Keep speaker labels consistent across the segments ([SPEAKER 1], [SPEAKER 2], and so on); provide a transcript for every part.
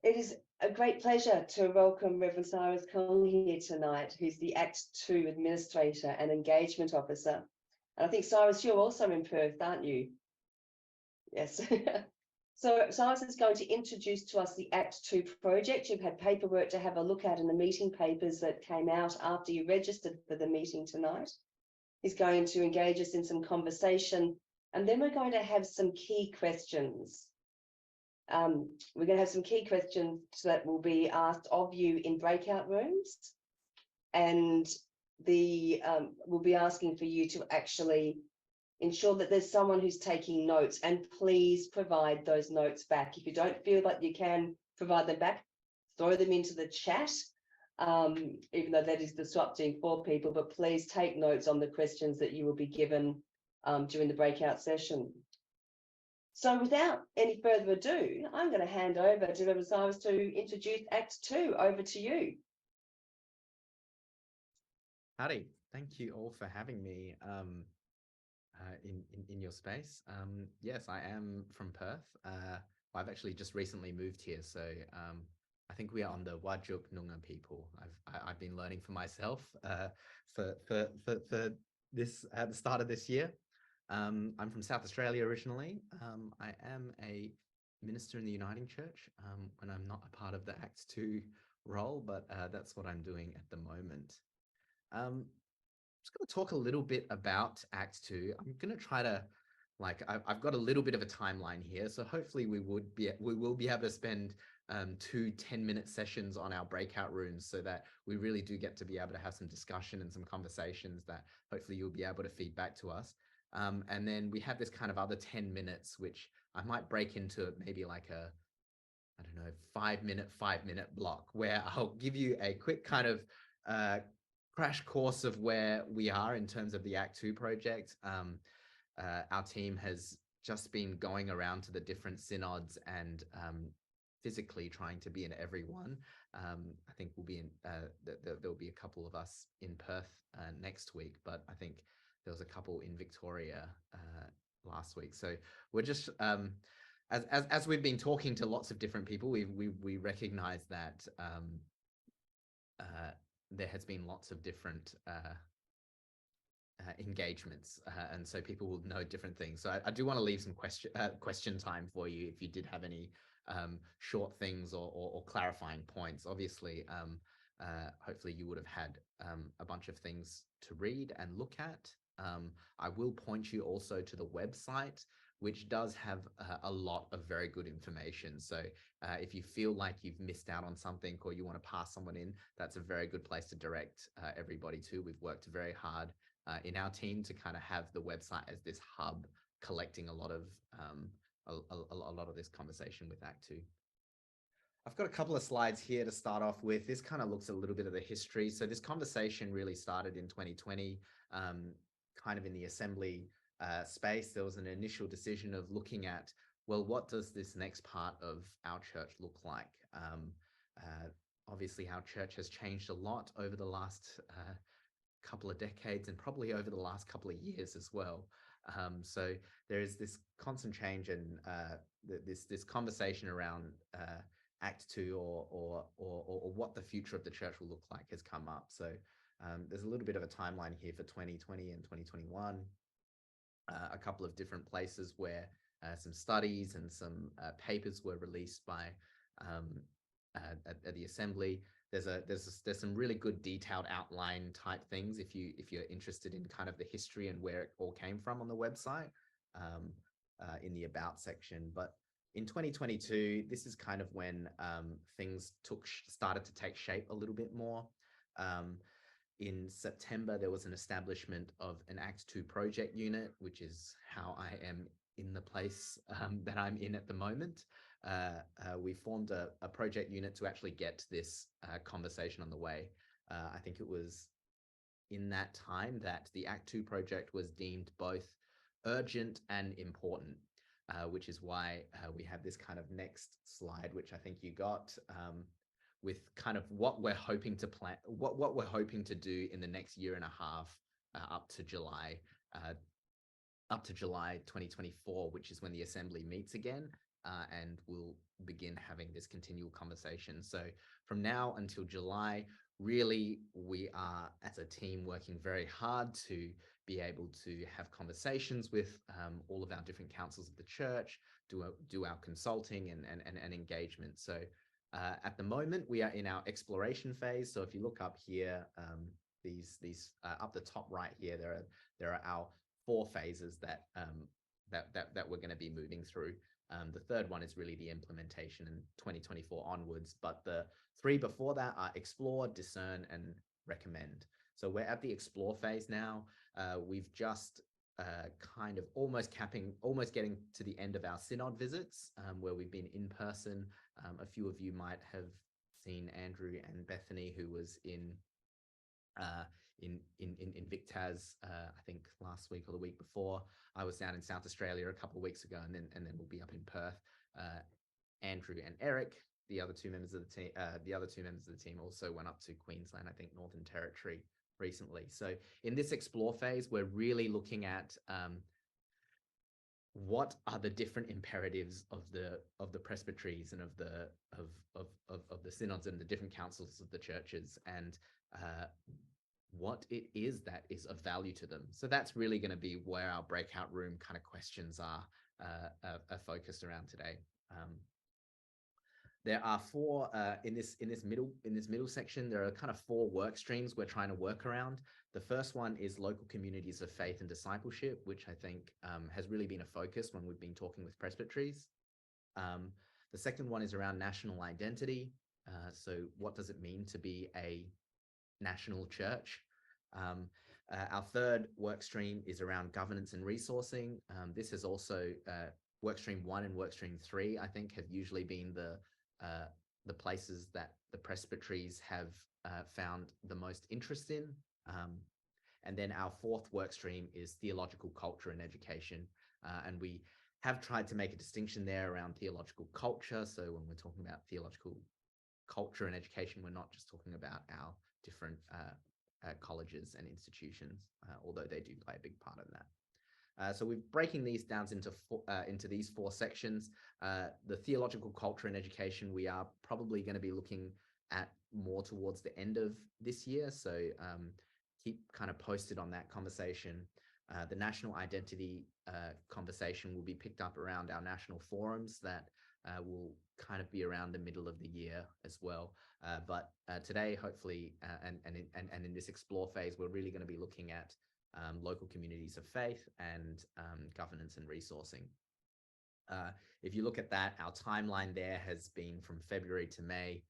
[SPEAKER 1] It is a great pleasure to welcome Rev Cyrus Kung here tonight, who's the Act 2 Administrator and Engagement Officer. And I think, Cyrus, you're also in Perth, aren't you? Yes. So Cyrus is going to introduce to us the Act 2 project. You've had paperwork to have a look at in the meeting papers that came out after you registered for the meeting tonight. He's going to engage us in some conversation, and then we're going to have some key questions. We're going to have some key questions that will be asked of you in breakout rooms, and we'll be asking for you to actually ensure that there's someone who's taking notes, and please provide those notes back. If you don't feel that you can provide them back, throw them into the chat, even though that is disrupting for people, but please take notes on the questions that you will be given during the breakout session. So without any further ado, I'm going to hand over to Rev Cyrus to introduce Act 2. Over to you.
[SPEAKER 2] Howdy. Thank you all for having me in your space. Yes, I am from Perth. I've actually just recently moved here, so I think we are on the Whadjuk Noongar people. I've been learning for myself for this at the start of this year. I'm from South Australia originally. I am a minister in the Uniting Church when I'm not a part of the Acts 2 role, but that's what I'm doing at the moment. I'm just going to talk a little bit about Acts 2. I'm going to try to, I've got a little bit of a timeline here, so hopefully we will be able to spend 2 10-minute sessions on our breakout rooms, so that we really do get to be able to have some discussion and some conversations that hopefully you'll be able to feed back to us. And then we have this kind of other 10 minutes, which I might break into maybe like a, I don't know, 5-minute block, where I'll give you a quick kind of crash course of where we are in terms of the Act 2 project. Our team has just been going around to the different synods and physically trying to be in every one. I think we'll be in, there'll be a couple of us in Perth next week, but I think there was a couple in Victoria last week. So we're just, as we've been talking to lots of different people, we recognize that there has been lots of different engagements, and so people will know different things. So I do want to leave some question time for you if you did have any short things or clarifying points. Obviously, hopefully you would have had a bunch of things to read and look at. I will point you also to the website, which does have a lot of very good information. So if you feel like you've missed out on something or you want to pass someone in, that's a very good place to direct everybody to. We've worked very hard in our team to kind of have the website as this hub, collecting a lot of this conversation with Act 2. I've got a couple of slides here to start off with. This kind of looks at a little bit of the history. So this conversation really started in 2020, kind of in the Assembly space. There was an initial decision of looking at, well, what does this next part of our church look like? Obviously, our church has changed a lot over the last couple of decades, and probably over the last couple of years as well. So there is this constant change, and this conversation around Act 2 or what the future of the church will look like has come up. So there's a little bit of a timeline here for 2020 and 2021. A couple of different places where some studies and some papers were released by at the Assembly. There's some really good detailed outline type things if you're interested in kind of the history and where it all came from on the website in the About section. But in 2022, this is kind of when things started to take shape a little bit more. In September, there was an establishment of an Act 2 project unit, which is how I am in the place that I'm in at the moment. We formed a project unit to actually get this conversation on the way. I think it was in that time that the Act 2 project was deemed both urgent and important, which is why we have this kind of next slide, which I think you got, with kind of what we're hoping to plan, what we're hoping to do in the next year and a half up to July 2024, which is when the Assembly meets again. and we'll begin having this continual conversation. So from now until July, really, we are as a team working very hard to be able to have conversations with all of our different councils of the church, do our consulting and engagement. So at the moment, we are in our exploration phase. So if you look up here, these up the top right here, there are our 4 phases that we're going to be moving through. The third one is really the implementation in 2024 onwards, but the 3 before that are explore, discern, and recommend. So we're at the explore phase now. We've just kind of almost getting to the end of our synod visits, where we've been in person. A few of you might have seen Andrew and Bethany, who was in Victaz, I think last week or the week before. I was down in South Australia a couple of weeks ago, and then we'll be up in Perth. Andrew and Eric, the other 2 members of the team, also went up to Queensland, I think Northern Territory recently. So in this explore phase, we're really looking at what are the different imperatives of the presbyteries and of the synods and the different councils of the churches, and what it is that is of value to them. So that's really going to be where our breakout room kind of questions are focused around today. There are 4 in this middle section. There are kind of 4 work streams we're trying to work around. The first one is local communities of faith and discipleship, which I think has really been a focus when we've been talking with presbyteries. The second one is around national identity. So what does it mean to be a national church? Our third work stream is around governance and resourcing. This is also work stream 1 and work stream 3, I think, have usually been the places that the presbyteries have found the most interest in. And then our 4th work stream is theological culture and education. And we have tried to make a distinction there around theological culture. So when we're talking about theological culture and education, we're not just talking about our different colleges and institutions, although they do play a big part of that. So we're breaking these down into these 4 sections. The theological culture and education, we are probably going to be looking at more towards the end of this year. So keep kind of posted on that conversation. The national identity conversation will be picked up around our national forums that will kind of be around the middle of the year as well. But today, hopefully, and in this explore phase, we're really going to be looking at local communities of faith and governance and resourcing. If you look at that, our timeline there has been from February to May.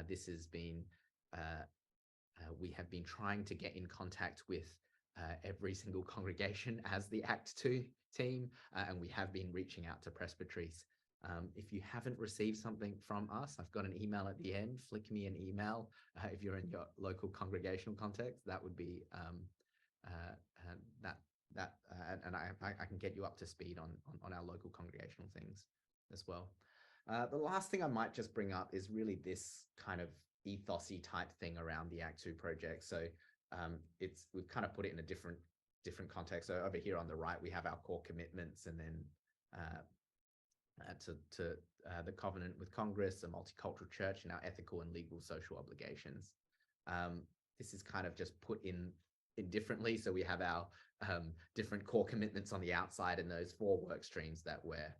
[SPEAKER 2] This has been, we have been trying to get in contact with every single congregation as the ACT2 team, and we have been reaching out to presbyteries. If you haven't received something from us, I've got an email at the end. Flick me an email if you're in your local congregational context. That would be and I can get you up to speed on our local congregational things as well. The last thing I might just bring up is really this kind of ethos-y type thing around the ACT2 project. So we've kind of put it in a different context. So over here on the right, we have our core commitments, and then to the covenant with Congress, a multicultural church, and our ethical and legal social obligations. This is kind of just put in differently. So we have our different core commitments on the outside, and those 4 work streams that we're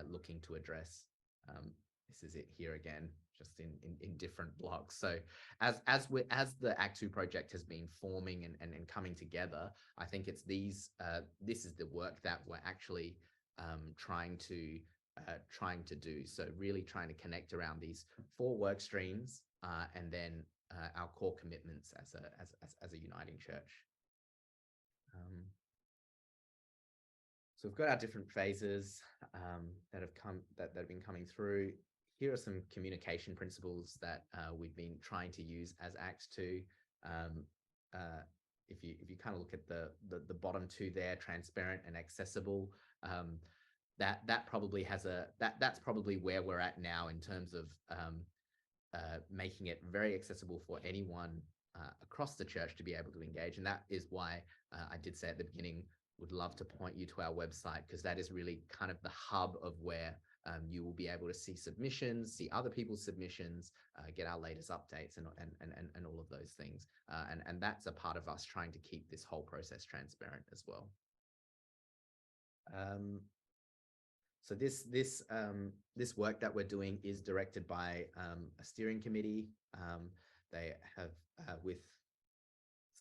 [SPEAKER 2] looking to address. This is it here again, just in different blocks. So as the ACT2 project has been forming and coming together, I think it's this is the work that we're actually trying to do. So really trying to connect around these 4 work streams, and then our core commitments as a uniting church. So we've got our different phases that have been coming through. Here are some communication principles that we've been trying to use as ACT2. If you kind of look at the bottom 2 there, transparent and accessible, that probably has that's probably where we're at now in terms of making it very accessible for anyone across the church to be able to engage. And that is why I did say at the beginning, would love to point you to our website, because that is really kind of the hub of where you will be able to see submissions, see other people's submissions, get our latest updates and all of those things. And that's a part of us trying to keep this whole process transparent as well. So this work that we're doing is directed by a steering committee. They have with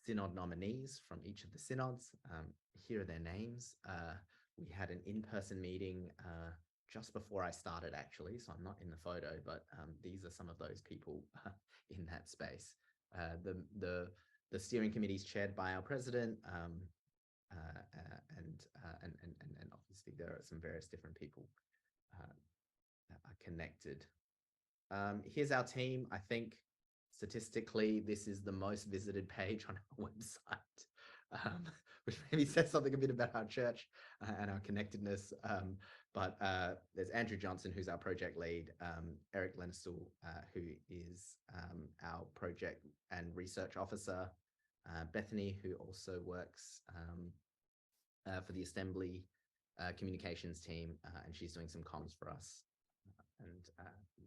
[SPEAKER 2] synod nominees from each of the synods. Here are their names. We had an in-person meeting just before I started, actually, so I'm not in the photo, but these are some of those people in that space. The steering committee is chaired by our president, and obviously there are some various different people that are connected. Here's our team. I think statistically, this is the most visited page on our website, which maybe says something a bit about our church and our connectedness. But there's Andrew Johnson, who's our project lead, Eric Lennistel, who is our project and research officer, Bethany, who also works for the Assembly communications team, and she's doing some comms for us, and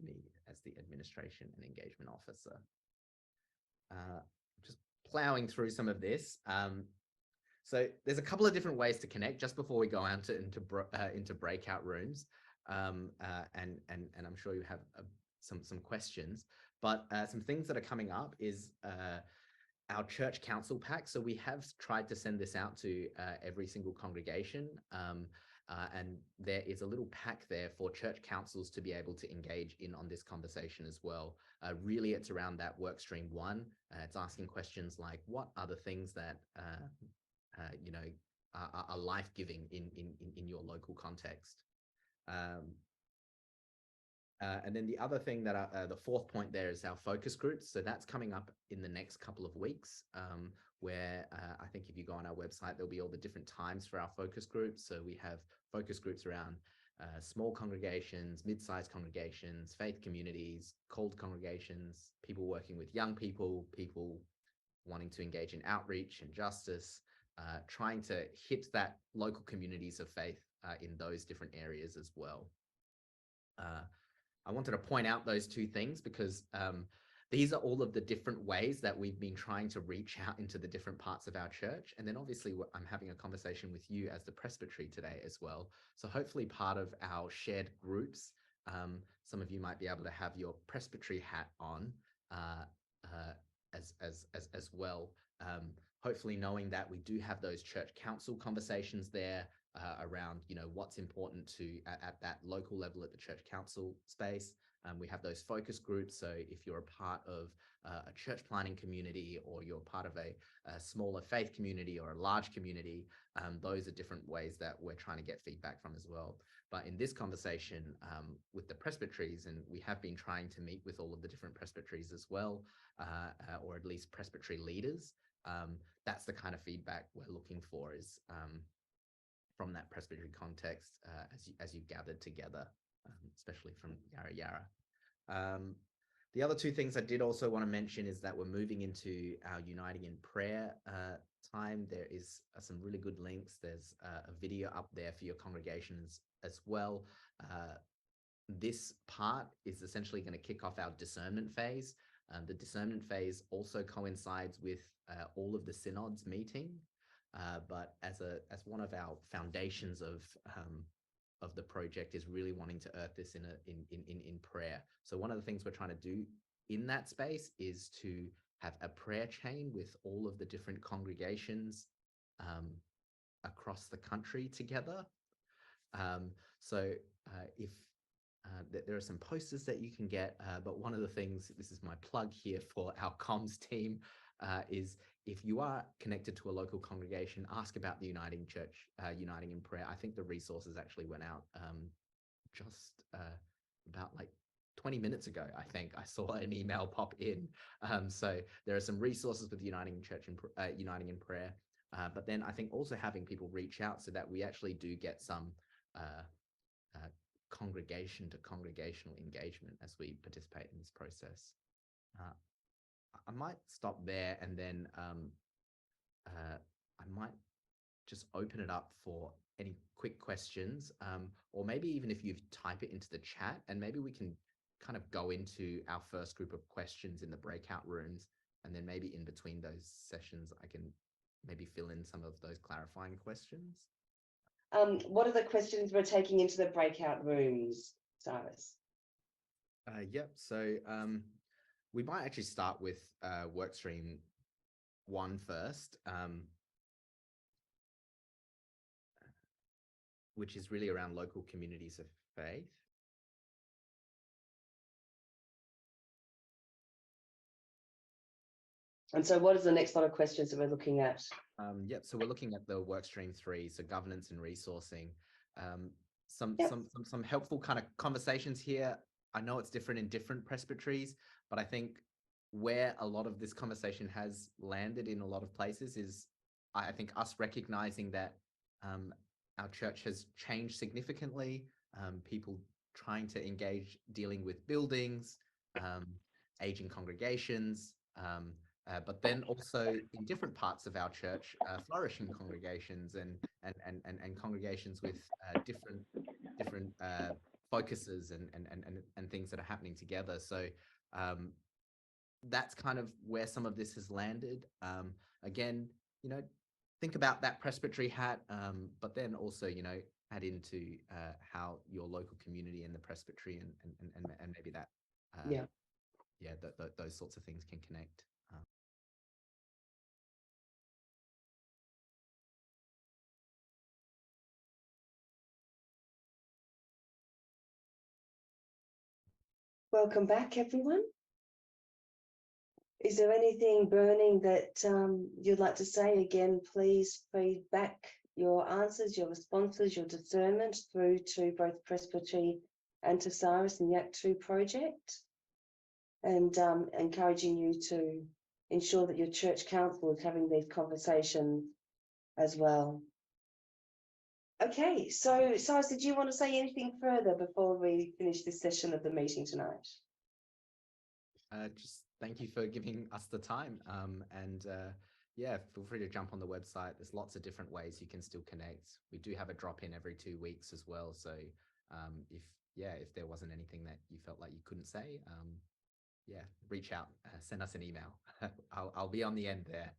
[SPEAKER 2] me as the administration and engagement officer. Just plowing through some of this. So there's a couple of different ways to connect just before we go out into breakout rooms, and I'm sure you have some questions. But some things that are coming up is our church council pack. So we have tried to send this out to every single congregation, and there is a little pack there for church councils to be able to engage in on this conversation as well. Really, it's around that work stream 1. It's asking questions like, what are the things that you know, are life-giving in your local context? And then the other thing that the fourth point there is our focus groups. So that's coming up in the next couple of weeks, where I think if you go on our website, there'll be all the different times for our focus groups. So we have focus groups around small congregations, mid-sized congregations, faith communities, cold congregations, people working with young people, people wanting to engage in outreach and justice, trying to hit that local communities of faith in those different areas as well. I wanted to point out those two things because these are all of the different ways that we've been trying to reach out into the different parts of our church. And then obviously I'm having a conversation with you as the presbytery today as well. So hopefully part of our shared groups, some of you might be able to have your presbytery hat on as well. Hopefully knowing that we do have those church council conversations there around, you know, what's important to at that local level at the church council space. We have those focus groups. So if you're a part of a church planning community, or you're part of a smaller faith community or a large community, those are different ways that we're trying to get feedback from as well. But in this conversation with the presbyteries, and we have been trying to meet with all of the different presbyteries as well, or at least presbytery leaders, that's the kind of feedback we're looking for, is from that presbytery context as you gathered together, especially from Yarra Yarra. The other two things I did also want to mention is that we're moving into our Uniting in Prayer time. There is some really good links. There's a video up there for your congregations as well. This part is essentially going to kick off our discernment phase. The discernment phase also coincides with all of the synods meeting, but as one of our foundations of the project is really wanting to earth this in prayer. So one of the things we're trying to do in that space is to have a prayer chain with all of the different congregations across the country together. So if there are some posters that you can get, but one of the things, this is my plug here for our comms team, is if you are connected to a local congregation, ask about the Uniting Church, Uniting in Prayer. I think the resources actually went out just about like 20 minutes ago. I think I saw an email pop in. So there are some resources with Uniting Church and Uniting in Prayer. But then I think also having people reach out so that we actually do get some congregation to congregational engagement as we participate in this process. I might stop there, and then I might just open it up for any quick questions, or maybe even if you type it into the chat, and maybe we can kind of go into our first group of questions in the breakout rooms, and then maybe in between those sessions, I can maybe fill in some of those clarifying questions.
[SPEAKER 1] What are the questions we're taking into the breakout rooms, Cyrus?
[SPEAKER 2] Yep. So we might actually start with workstream 1 first, which is really around local communities of faith.
[SPEAKER 1] And so what is the next lot of questions that we're looking at?
[SPEAKER 2] Yep, so we're looking at the workstream 3, so governance and resourcing. Some helpful kind of conversations here. I know it's different in different presbyteries, but I think where a lot of this conversation has landed in a lot of places is, I think, us recognizing that our church has changed significantly. People trying to engage dealing with buildings, aging congregations, but then also in different parts of our church, flourishing congregations and congregations with different focuses and things that are happening together. So that's kind of where some of this has landed. Again, think about that presbytery hat, but then also, add into how your local community and the presbytery and maybe that, those sorts of things can connect.
[SPEAKER 1] Welcome back, everyone. Is there anything burning that you'd like to say? Again, please feed back your answers, your responses, your discernment through to both Presbytery and to Cyrus and the ACT2 project, and encouraging you to ensure that your church council is having these conversations as well. Okay, so Cyrus, did you want to say anything further before we finish this session of the meeting tonight?
[SPEAKER 2] Just thank you for giving us the time, and yeah, feel free to jump on the website. There's lots of different ways you can still connect. We do have a drop-in every 2 weeks as well, so if there wasn't anything that you felt like you couldn't say, yeah, reach out, send us an email. I'll be on the end there.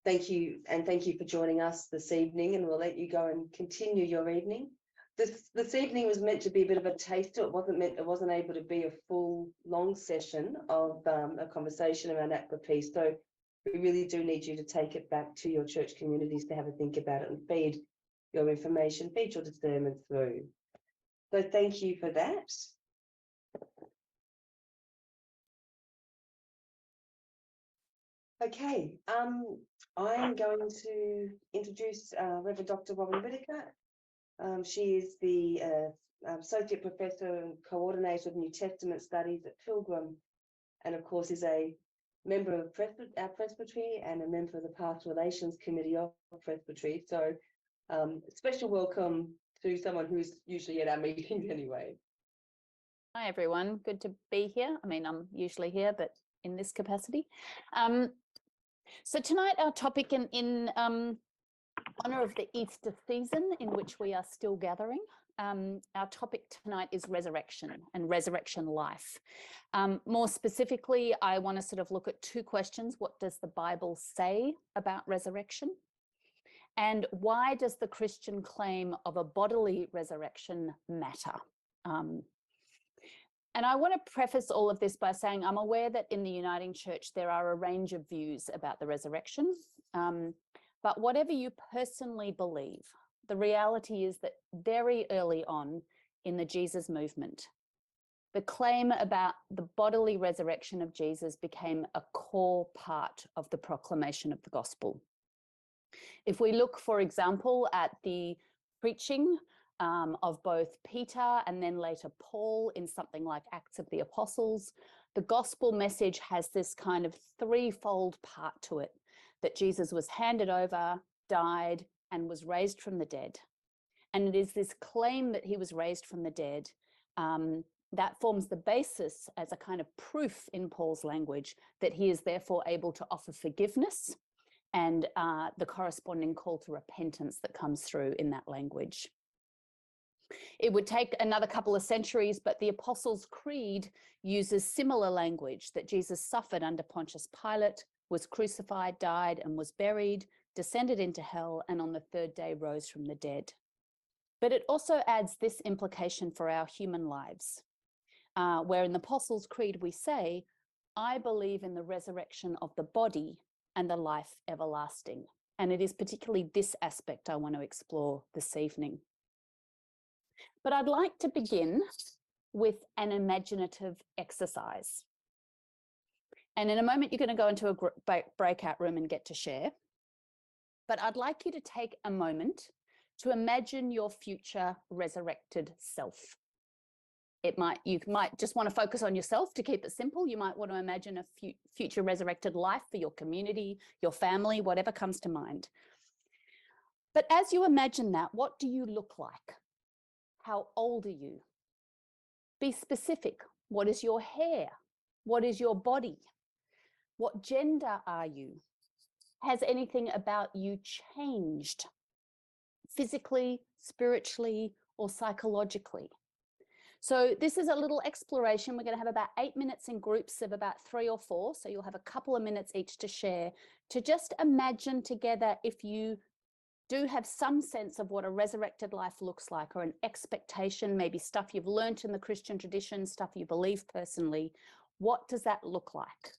[SPEAKER 1] Thank you, and thank you for joining us this evening, and we'll let you go and continue your evening. This evening was meant to be a bit of a taster. It wasn't able to be a full long session of a conversation around ACT2. So we really do need you to take it back to your church communities to have a think about it and feed your information, feed your discernment through. So thank you for that. Okay, I'm going to introduce Rev Dr Robyn Whitaker. She is the Associate Professor and Coordinator of New Testament Studies at Pilgrim, and of course is a member of our Presbytery and a member of the Pastoral Relations Committee of Presbytery. So special welcome to someone who's usually at our meetings anyway.
[SPEAKER 3] Hi everyone, good to be here. I mean, I'm usually here, but in this capacity. So tonight our topic in honour of the Easter season in which we are still gathering, our topic tonight is resurrection and resurrection life. More specifically, I want to sort of look at 2 questions. What does the Bible say about resurrection? And why does the Christian claim of a bodily resurrection matter? And I want to preface all of this by saying I'm aware that in the Uniting Church there are a range of views about the resurrection. But whatever you personally believe, the reality is that very early on in the Jesus movement, the claim about the bodily resurrection of Jesus became a core part of the proclamation of the gospel. If we look, for example, at the preaching of both Peter and then later Paul in something like Acts of the Apostles, the gospel message has this kind of threefold part to it, that Jesus was handed over, died, and was raised from the dead. And it is this claim that he was raised from the dead that forms the basis as a kind of proof in Paul's language that he is therefore able to offer forgiveness and the corresponding call to repentance that comes through in that language. It would take another couple of centuries, but the Apostles' Creed uses similar language, that Jesus suffered under Pontius Pilate, was crucified, died, and was buried, descended into hell, and on the third day rose from the dead. But it also adds this implication for our human lives, where in the Apostles' Creed we say, I believe in the resurrection of the body and the life everlasting. And it is particularly this aspect I want to explore this evening. But I'd like to begin with an imaginative exercise. And in a moment, you're going to go into a breakout room and get to share. But I'd like you to take a moment to imagine your future resurrected self. You might just want to focus on yourself to keep it simple. You might want to imagine a future resurrected life for your community, your family, whatever comes to mind. But as you imagine that, what do you look like? How old are you? Be specific. What is your hair? What is your body? What gender are you? Has anything about you changed? Physically, spiritually, or psychologically? So this is a little exploration. We're going to have about 8 minutes in groups of about 3 or 4. So you'll have a couple of minutes each to share, to just imagine together, if you do have some sense of what a resurrected life looks like, or an expectation, maybe stuff you've learnt in the Christian tradition, stuff you believe personally. What does that look like?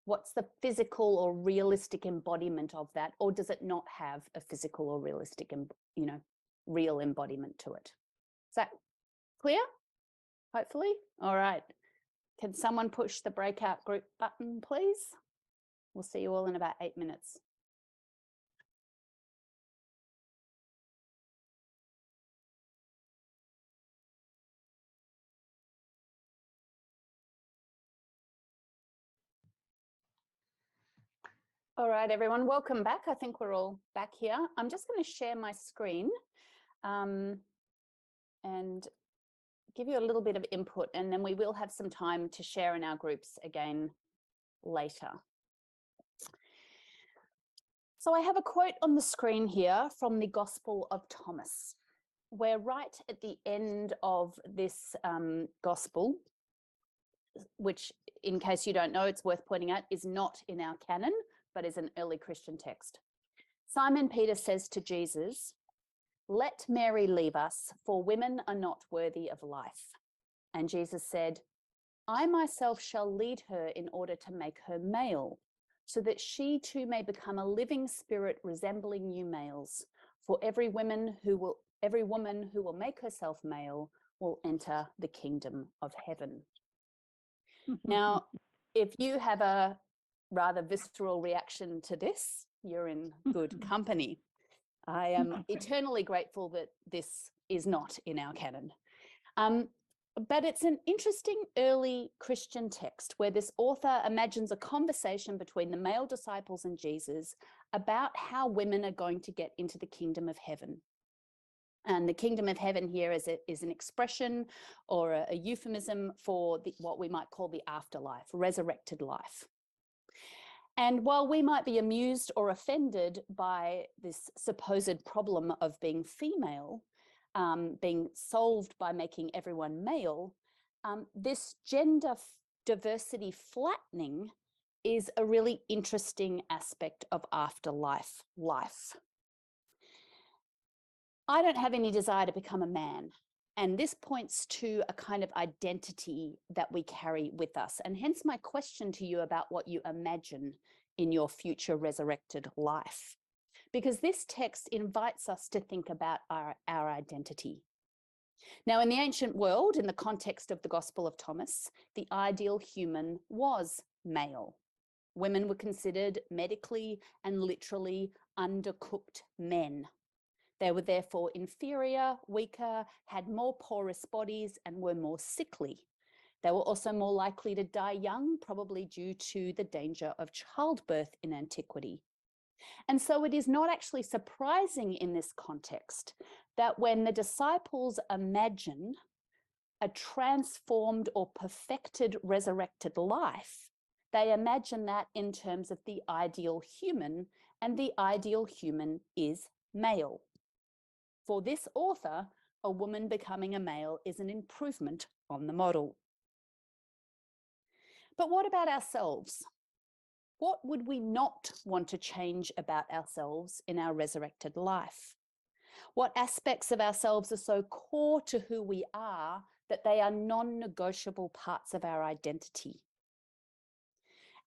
[SPEAKER 3] What's the physical or realistic embodiment of that? Or does it not have a physical or realistic, real embodiment to it? Is that clear? Hopefully. All right. Can someone push the breakout group button, please? We'll see you all in about 8 minutes. All right, everyone, welcome back. I think we're all back here. I'm just going to share my screen and give you a little bit of input, and then we will have some time to share in our groups again later. So I have a quote on the screen here from the Gospel of Thomas. We're right at the end of this Gospel, which, in case you don't know, it's worth pointing out, is not in our canon, but is an early Christian text. Simon Peter says to Jesus, "Let Mary leave us, for women are not worthy of life." And Jesus said, "I myself shall lead her in order to make her male, so that she too may become a living spirit resembling you males. For every woman who will make herself male will enter the kingdom of heaven." Now, if you have a rather visceral reaction to this, you're in good company. I am eternally grateful that this is not in our canon. But it's an interesting early Christian text where this author imagines a conversation between the male disciples and Jesus about how women are going to get into the kingdom of heaven. And the kingdom of heaven here is an expression or a euphemism for what we might call the afterlife, resurrected life. And while we might be amused or offended by this supposed problem of being female, being solved by making everyone male, this gender diversity flattening is a really interesting aspect of afterlife life. I don't have any desire to become a man, and this points to a kind of identity that we carry with us, and hence my question to you about what you imagine in your future resurrected life, because this text invites us to think about our identity. Now, in the ancient world, in the context of the Gospel of Thomas, the ideal human was male. Women were considered medically and literally undercooked men. They were therefore inferior, weaker, had more porous bodies, and were more sickly. They were also more likely to die young, probably due to the danger of childbirth in antiquity. And so it is not actually surprising in this context that when the disciples imagine a transformed or perfected resurrected life, they imagine that in terms of the ideal human and the ideal human is male. For this author, a woman becoming a male is an improvement on the model. But what about ourselves? What would we not want to change about ourselves in our resurrected life? What aspects of ourselves are so core to who we are that they are non-negotiable parts of our identity?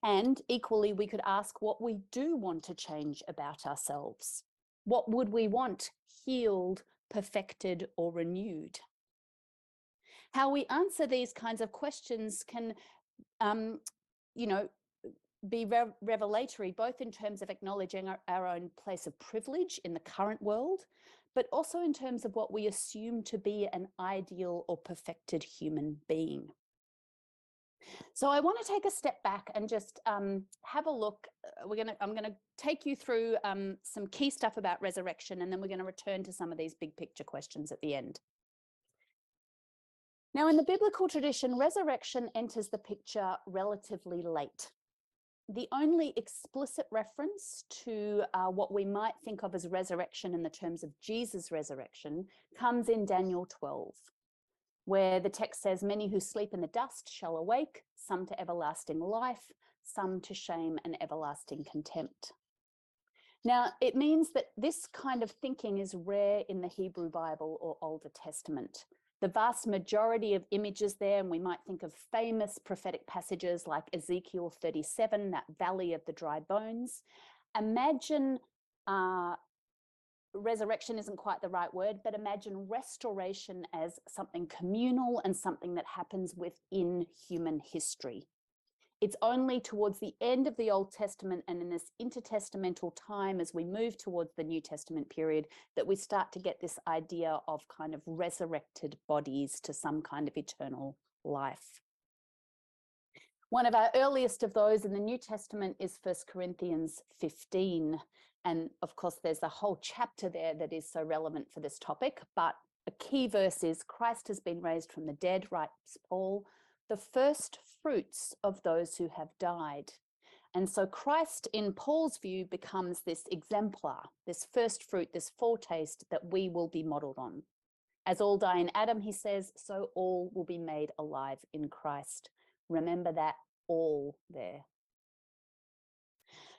[SPEAKER 3] And equally, we could ask what we do want to change about ourselves. What would we want healed, perfected, or renewed? How we answer these kinds of questions can, be revelatory, both in terms of acknowledging our own place of privilege in the current world, but also in terms of what we assume to be an ideal or perfected human being. So I want to take a step back and just have a look. I'm going to take you through some key stuff about resurrection, and then we're going to return to some of these big picture questions at the end. Now, in the biblical tradition, resurrection enters the picture relatively late. The only explicit reference to what we might think of as resurrection in the terms of Jesus' resurrection comes in Daniel 12, where the text says, "Many who sleep in the dust shall awake, some to everlasting life, some to shame and everlasting contempt." Now, it means that this kind of thinking is rare in the Hebrew Bible or Older Testament. The vast majority of images there, and we might think of famous prophetic passages like Ezekiel 37, that valley of the dry bones. Imagine, resurrection isn't quite the right word, but imagine restoration as something communal and something that happens within human history. It's only towards the end of the Old Testament and in this intertestamental time as we move towards the New Testament period that we start to get this idea of kind of resurrected bodies to some kind of eternal life. One of our earliest of those in the New Testament is 1 Corinthians 15. And of course, there's a whole chapter there that is so relevant for this topic. But a key verse is, "Christ has been raised from the dead," writes Paul, "the first fruits of those who have died." And so Christ, in Paul's view, becomes this exemplar, this first fruit, this foretaste that we will be modeled on. As all die in Adam, he says, so all will be made alive in Christ. Remember that all there.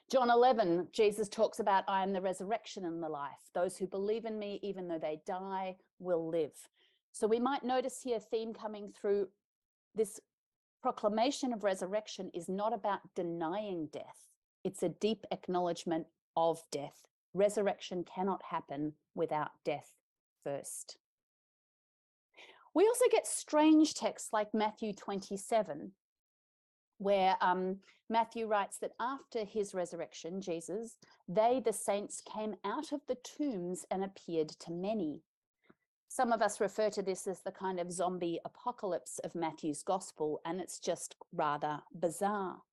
[SPEAKER 3] John 11, Jesus talks about, "I am the resurrection and the life. Those who believe in me, even though they die, will live." So we might notice here a theme coming through. This proclamation of resurrection is not about denying death. It's a deep acknowledgement of death. Resurrection cannot happen without death first. We also get strange texts like Matthew 27, where Matthew writes that after his resurrection, Jesus, they, the saints, came out of the tombs and appeared to many. Some of us refer to this as the kind of zombie apocalypse of Matthew's gospel, and it's just rather bizarre.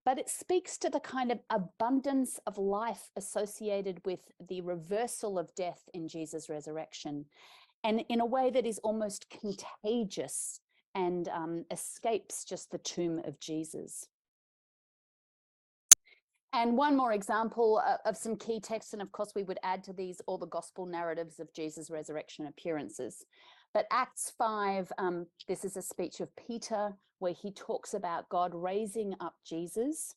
[SPEAKER 3] But it speaks to the kind of abundance of life associated with the reversal of death in Jesus' resurrection, and in a way that is almost contagious and escapes just the tomb of Jesus. And one more example of some key texts, and of course we would add to these all the gospel narratives of Jesus' resurrection appearances. But Acts 5, this is a speech of Peter where he talks about God raising up Jesus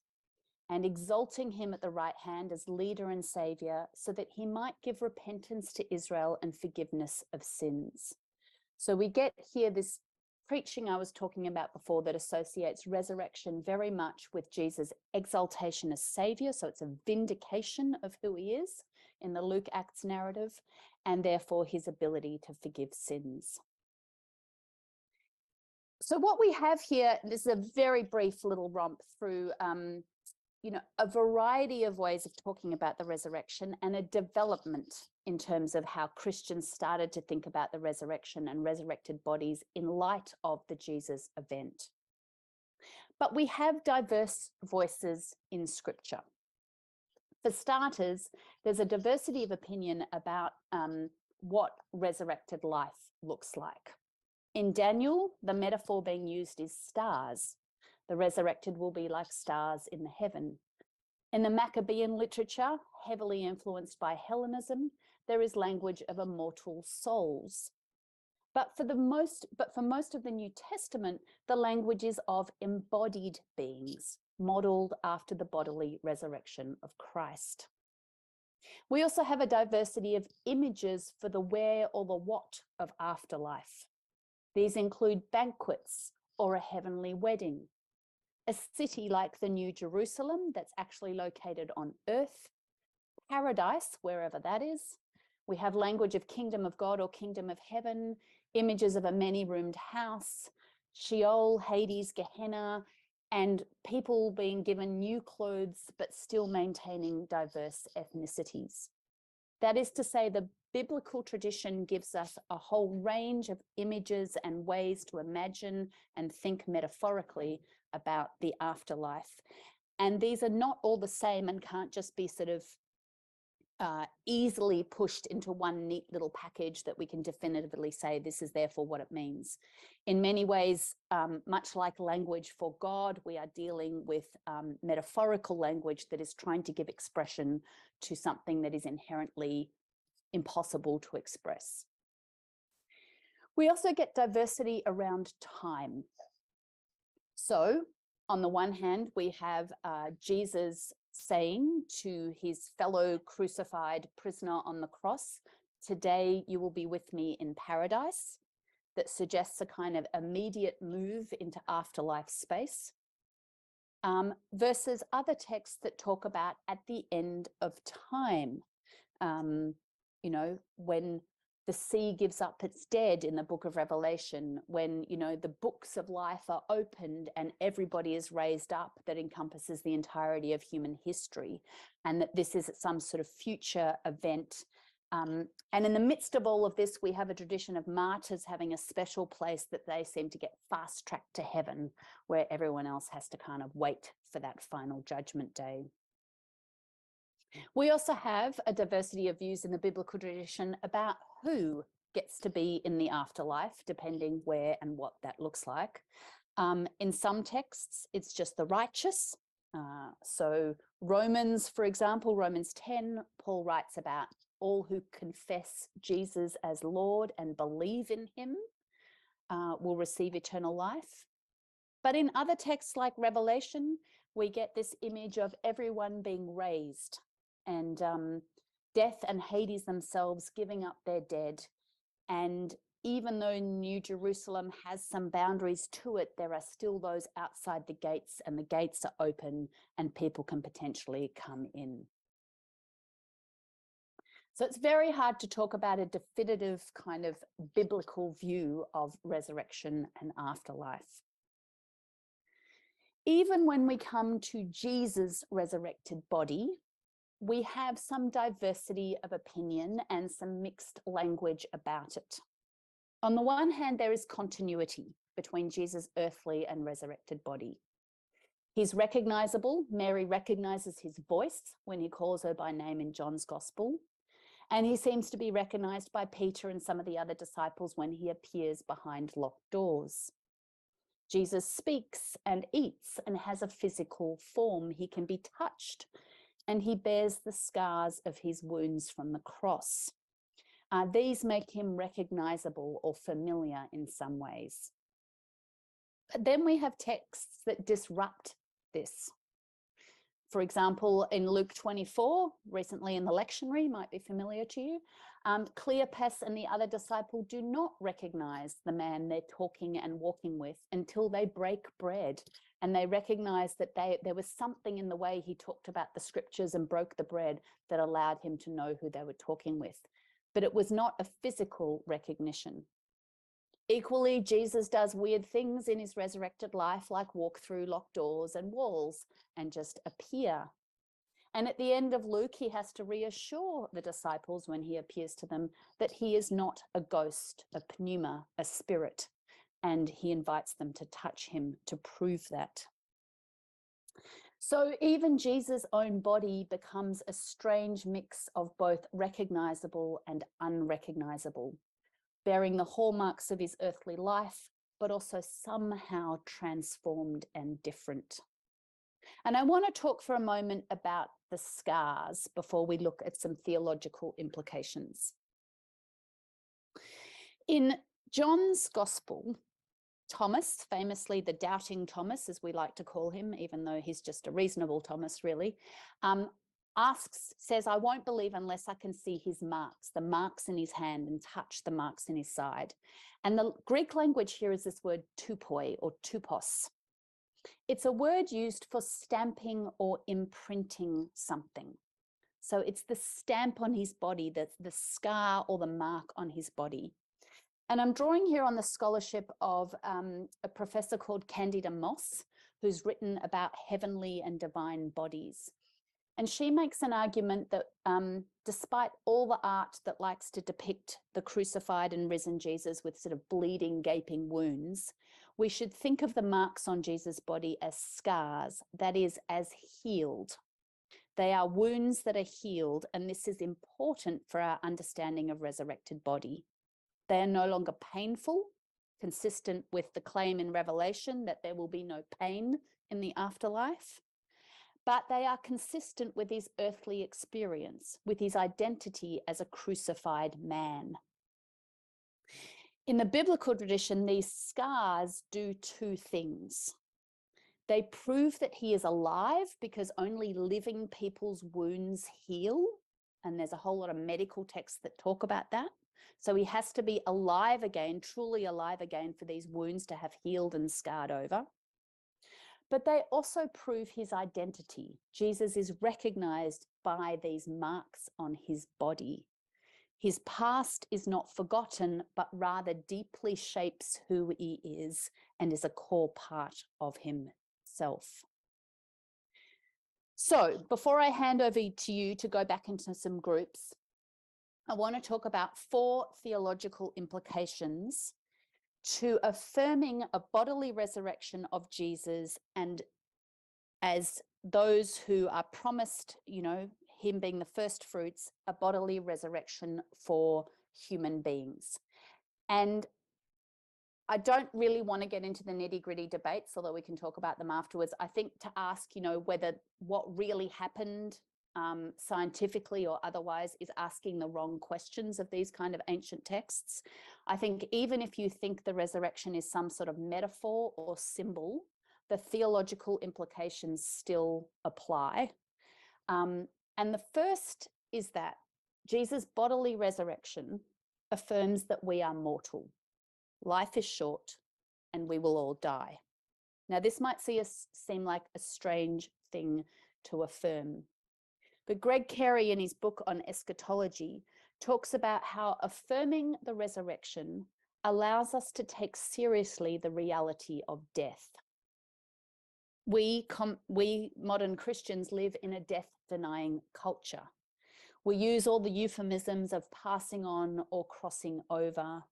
[SPEAKER 3] and exalting him at the right hand as leader and savior so that he might give repentance to Israel and forgiveness of sins. So we get here this preaching I was talking about before that associates resurrection very much with Jesus' exaltation as savior. So it's a vindication of who he is in the Luke Acts narrative, and therefore his ability to forgive sins. So what we have here, this is a very brief little romp through a variety of ways of talking about the resurrection and a development in terms of how Christians started to think about the resurrection and resurrected bodies in light of the Jesus event. But we have diverse voices in Scripture. For starters, there's a diversity of opinion about what resurrected life looks like. In Daniel, the metaphor being used is stars. The resurrected will be like stars in the heaven. In the Maccabean literature, heavily influenced by Hellenism, there is language of immortal souls. But for most of the New Testament, the language is of embodied beings, modelled after the bodily resurrection of Christ. We also have a diversity of images for the where or the what of afterlife. These include banquets or a heavenly wedding, a city like the New Jerusalem that's actually located on earth, paradise, wherever that is. We have language of kingdom of God or kingdom of heaven, images of a many-roomed house, Sheol, Hades, Gehenna, and people being given new clothes but still maintaining diverse ethnicities. That is to say, the biblical tradition gives us a whole range of images and ways to imagine and think metaphorically about the afterlife. And these are not all the same and can't just be sort of easily pushed into one neat little package that we can definitively say this is therefore what it means. In many ways, much like language for God, we are dealing with metaphorical language that is trying to give expression to something that is inherently impossible to express. We also get diversity around time. So on the one hand, we have Jesus saying to his fellow crucified prisoner on the cross, "Today you will be with me in paradise," that suggests a kind of immediate move into afterlife space, versus other texts that talk about at the end of time, you know, when the sea gives up its dead in the book of Revelation, when, you know, the books of life are opened and everybody is raised up, that encompasses the entirety of human history, and that this is some sort of future event. And in the midst of all of this, we have a tradition of martyrs having a special place that they seem to get fast-tracked to heaven, where everyone else has to kind of wait for that final judgment day. We also have a diversity of views in the biblical tradition about who gets to be in the afterlife, depending where and what that looks like. In some texts, it's just the righteous. So Romans, for example, Romans 10, Paul writes about all who confess Jesus as Lord and believe in him will receive eternal life. But in other texts like Revelation, we get this image of everyone being raised, and death and Hades themselves giving up their dead. And even though New Jerusalem has some boundaries to it, there are still those outside the gates, and the gates are open and people can potentially come in. So it's very hard to talk about a definitive kind of biblical view of resurrection and afterlife. Even when we come to Jesus' resurrected body, we have some diversity of opinion and some mixed language about it. On the one hand, there is continuity between Jesus' earthly and resurrected body. He's recognizable. Mary recognizes his voice when he calls her by name in John's Gospel. And he seems to be recognized by Peter and some of the other disciples when he appears behind locked doors. Jesus speaks and eats and has a physical form. He can be touched, and he bears the scars of his wounds from the cross. These make him recognizable or familiar in some ways. But then we have texts that disrupt this. For example, in Luke 24, recently in the lectionary, might be familiar to you, Cleopas and the other disciple do not recognize the man they're talking and walking with until they break bread. And they recognize that there was something in the way he talked about the scriptures and broke the bread that allowed him to know who they were talking with. But it was not a physical recognition. Equally, Jesus does weird things in his resurrected life, like walk through locked doors and walls and just appear. And at the end of Luke, he has to reassure the disciples when he appears to them that he is not a ghost, a pneuma, a spirit. And he invites them to touch him to prove that. So even Jesus' own body becomes a strange mix of both recognizable and unrecognizable, bearing the hallmarks of his earthly life, but also somehow transformed and different. And I want to talk for a moment about the scars before we look at some theological implications. In John's Gospel, Thomas, famously the doubting Thomas, as we like to call him, even though he's just a reasonable Thomas, really, says, I won't believe unless I can see his marks, the marks in his hand, and touch the marks in his side. And the Greek language here is this word tupoi or tupos. It's a word used for stamping or imprinting something. So it's the stamp on his body, the scar or the mark on his body. And I'm drawing here on the scholarship of a professor called Candida Moss, who's written about heavenly and divine bodies. And she makes an argument that despite all the art that likes to depict the crucified and risen Jesus with sort of bleeding, gaping wounds, we should think of the marks on Jesus' body as scars, that is, as healed. They are wounds that are healed, and this is important for our understanding of resurrected body. They are no longer painful, consistent with the claim in Revelation that there will be no pain in the afterlife, but they are consistent with his earthly experience, with his identity as a crucified man. In the biblical tradition, these scars do two things. They prove that he is alive because only living people's wounds heal, and there's a whole lot of medical texts that talk about that. So he has to be alive again, truly alive again, for these wounds to have healed and scarred over. But they also prove his identity. Jesus is recognized by these marks on his body. His past is not forgotten, but rather deeply shapes who he is and is a core part of himself. So before I hand over to you to go back into some groups, I want to talk about 4 theological implications to affirming a bodily resurrection of Jesus, and as those who are promised, him being the first fruits, a bodily resurrection for human beings. And I don't really want to get into the nitty-gritty debates, although we can talk about them afterwards. I think to ask, whether what really happened scientifically or otherwise is asking the wrong questions of these kind of ancient texts. I think even if you think the resurrection is some sort of metaphor or symbol, the theological implications still apply. And the first is that Jesus' bodily resurrection affirms that we are mortal. Life is short and we will all die. Now, this might seem like a strange thing to affirm, but Greg Carey, in his book on eschatology, talks about how affirming the resurrection allows us to take seriously the reality of death. We modern Christians live in a death-denying culture. We use all the euphemisms of passing on or crossing over.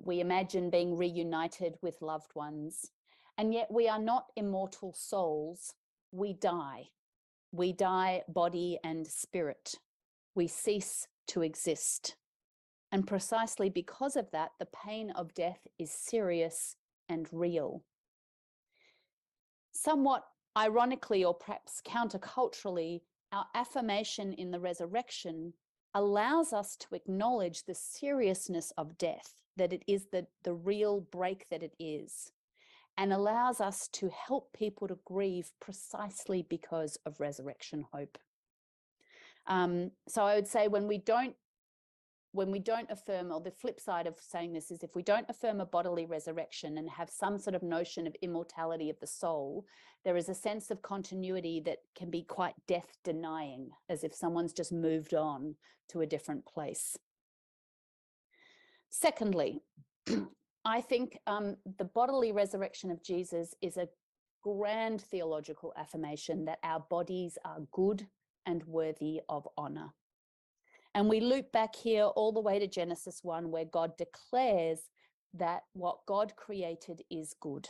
[SPEAKER 3] We imagine being reunited with loved ones, and yet we are not immortal souls. We die. We die body and spirit. We cease to exist. And precisely because of that, the pain of death is serious and real. Somewhat ironically, or perhaps counterculturally, our affirmation in the resurrection allows us to acknowledge the seriousness of death, that it is the real break that it is, and allows us to help people to grieve precisely because of resurrection hope. So I would say when we don't affirm, or the flip side of saying this is if we don't affirm a bodily resurrection and have some sort of notion of immortality of the soul, there is a sense of continuity that can be quite death denying, as if someone's just moved on to a different place. Secondly, I think the bodily resurrection of Jesus is a grand theological affirmation that our bodies are good and worthy of honor. And we loop back here all the way to Genesis 1, where God declares that what God created is good.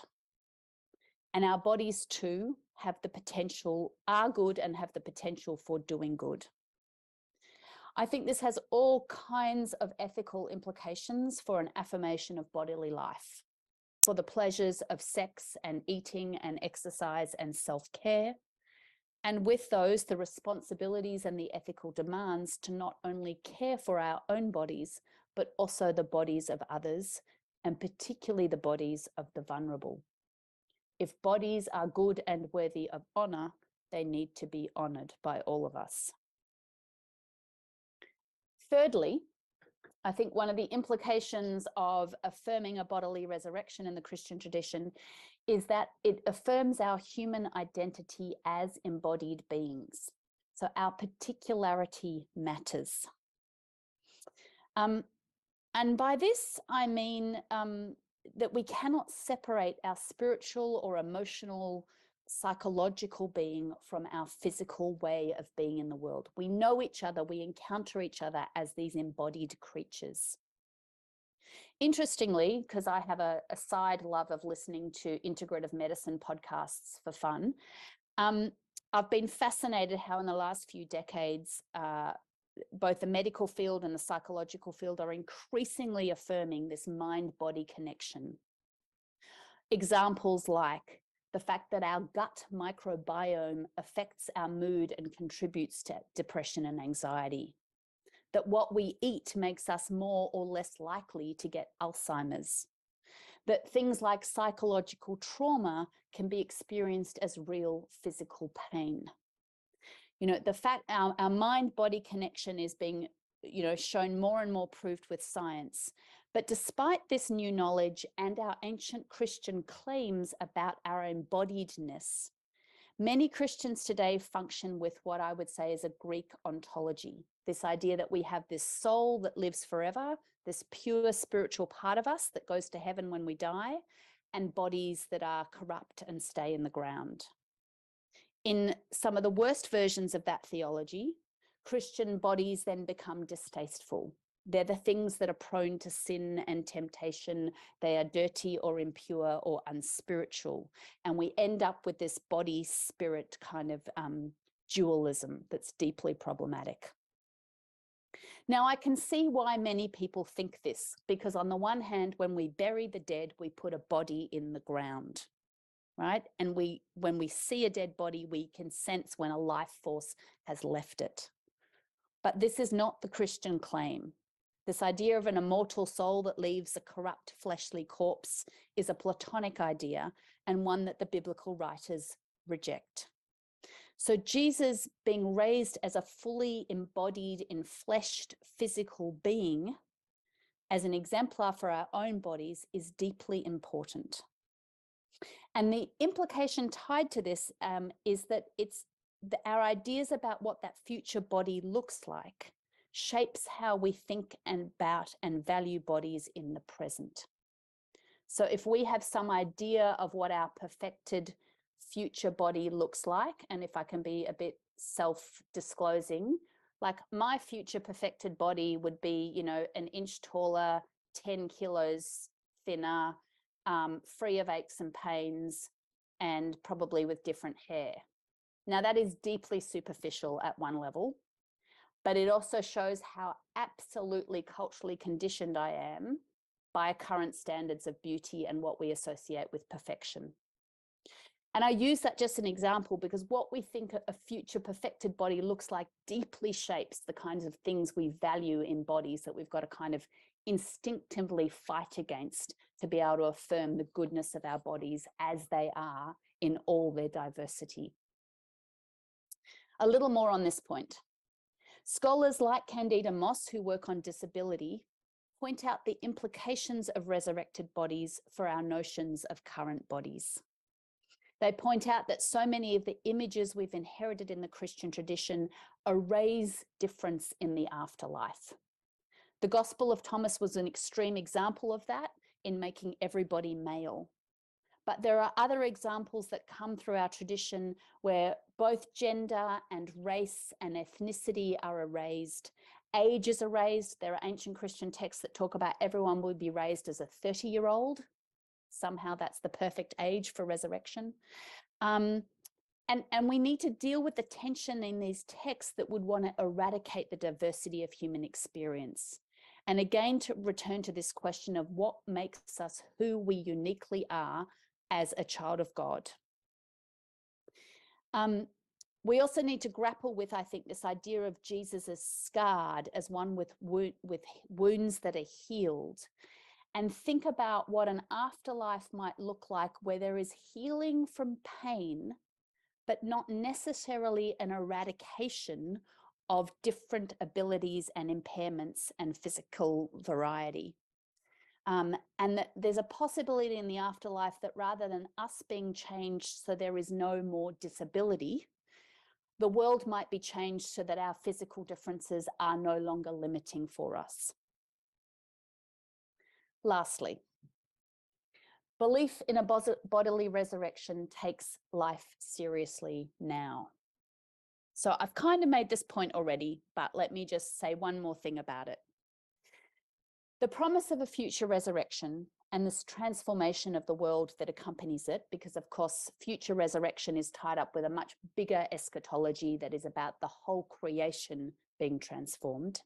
[SPEAKER 3] And our bodies too have the potential, are good and have the potential for doing good. I think this has all kinds of ethical implications for an affirmation of bodily life. for the pleasures of sex and eating and exercise and self-care. And with those, the responsibilities and the ethical demands to not only care for our own bodies, but also the bodies of others, and particularly the bodies of the vulnerable. If bodies are good and worthy of honour, they need to be honoured by all of us. Thirdly, I think one of the implications of affirming a bodily resurrection in the Christian tradition is that it affirms our human identity as embodied beings. So our particularity matters. And by this, I mean that we cannot separate our spiritual or emotional, psychological being from our physical way of being in the world. We know each other, we encounter each other as these embodied creatures. Interestingly, because I have a side love of listening to integrative medicine podcasts for fun, I've been fascinated how in the last few decades, both the medical field and the psychological field are increasingly affirming this mind-body connection. Examples like the fact that our gut microbiome affects our mood and contributes to depression and anxiety. That what we eat makes us more or less likely to get Alzheimer's. That things like psychological trauma can be experienced as real physical pain. You know, the fact our mind-body connection is being, shown more and more proved with science. But despite this new knowledge and our ancient Christian claims about our embodiedness, many Christians today function with what I would say is a Greek ontology. This idea that we have this soul that lives forever, this pure spiritual part of us that goes to heaven when we die, and bodies that are corrupt and stay in the ground. In some of the worst versions of that theology, Christian bodies then become distasteful. They're the things that are prone to sin and temptation. They are dirty or impure or unspiritual. And we end up with this body-spirit kind of dualism that's deeply problematic. Now, I can see why many people think this, because on the one hand, when we bury the dead, we put a body in the ground, right? And when we see a dead body, we can sense when a life force has left it. But this is not the Christian claim. This idea of an immortal soul that leaves a corrupt fleshly corpse is a Platonic idea and one that the biblical writers reject. So Jesus being raised as a fully embodied, enfleshed physical being as an exemplar for our own bodies is deeply important. And the implication tied to this is that our ideas about what that future body looks like shapes how we think about and value bodies in the present. So if we have some idea of what our perfected future body looks like, and if I can be a bit self-disclosing, like my future perfected body would be, an inch taller, 10 kilos thinner, free of aches and pains, and probably with different hair. Now that is deeply superficial at one level, but it also shows how absolutely culturally conditioned I am by current standards of beauty and what we associate with perfection. And I use that just an example because what we think a future perfected body looks like deeply shapes the kinds of things we value in bodies that we've got to kind of instinctively fight against to be able to affirm the goodness of our bodies as they are in all their diversity. A little more on this point. Scholars like Candida Moss, who work on disability, point out the implications of resurrected bodies for our notions of current bodies. They point out that so many of the images we've inherited in the Christian tradition erase difference in the afterlife. The Gospel of Thomas was an extreme example of that in making everybody male. But there are other examples that come through our tradition where both gender and race and ethnicity are erased. Age is erased. There are ancient Christian texts that talk about everyone will be raised as a 30-year-old. Somehow that's the perfect age for resurrection. And we need to deal with the tension in these texts that would want to eradicate the diversity of human experience. And again, to return to this question of what makes us who we uniquely are as a child of God. We also need to grapple with, I think, this idea of Jesus as scarred, as one with wounds that are healed, and think about what an afterlife might look like where there is healing from pain, but not necessarily an eradication of different abilities and impairments and physical variety. And that there's a possibility in the afterlife that rather than us being changed so there is no more disability, the world might be changed so that our physical differences are no longer limiting for us. Lastly, belief in a bodily resurrection takes life seriously now. So I've kind of made this point already, but let me just say one more thing about it. The promise of a future resurrection and this transformation of the world that accompanies it, because of course, future resurrection is tied up with a much bigger eschatology that is about the whole creation being transformed,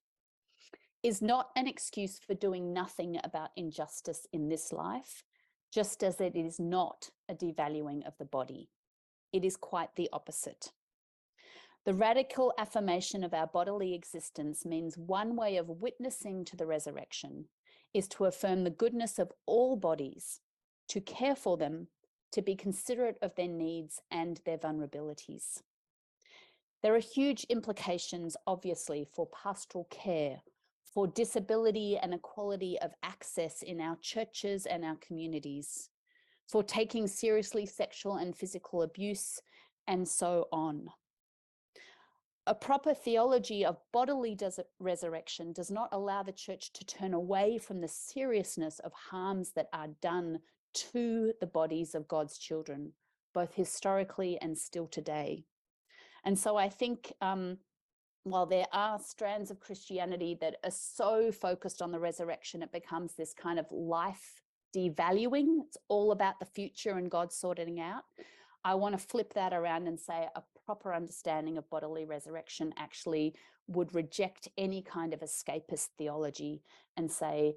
[SPEAKER 3] is not an excuse for doing nothing about injustice in this life, just as it is not a devaluing of the body. It is quite the opposite. The radical affirmation of our bodily existence means one way of witnessing to the resurrection is to affirm the goodness of all bodies, to care for them, to be considerate of their needs and their vulnerabilities. There are huge implications, obviously, for pastoral care, for disability and equality of access in our churches and our communities, for taking seriously sexual and physical abuse, and so on. A proper theology of bodily resurrection does not allow the church to turn away from the seriousness of harms that are done to the bodies of God's children, both historically and still today. And so I think while there are strands of Christianity that are so focused on the resurrection, it becomes this kind of life devaluing. It's all about the future and God sorting out. I want to flip that around and say a proper understanding of bodily resurrection actually would reject any kind of escapist theology and say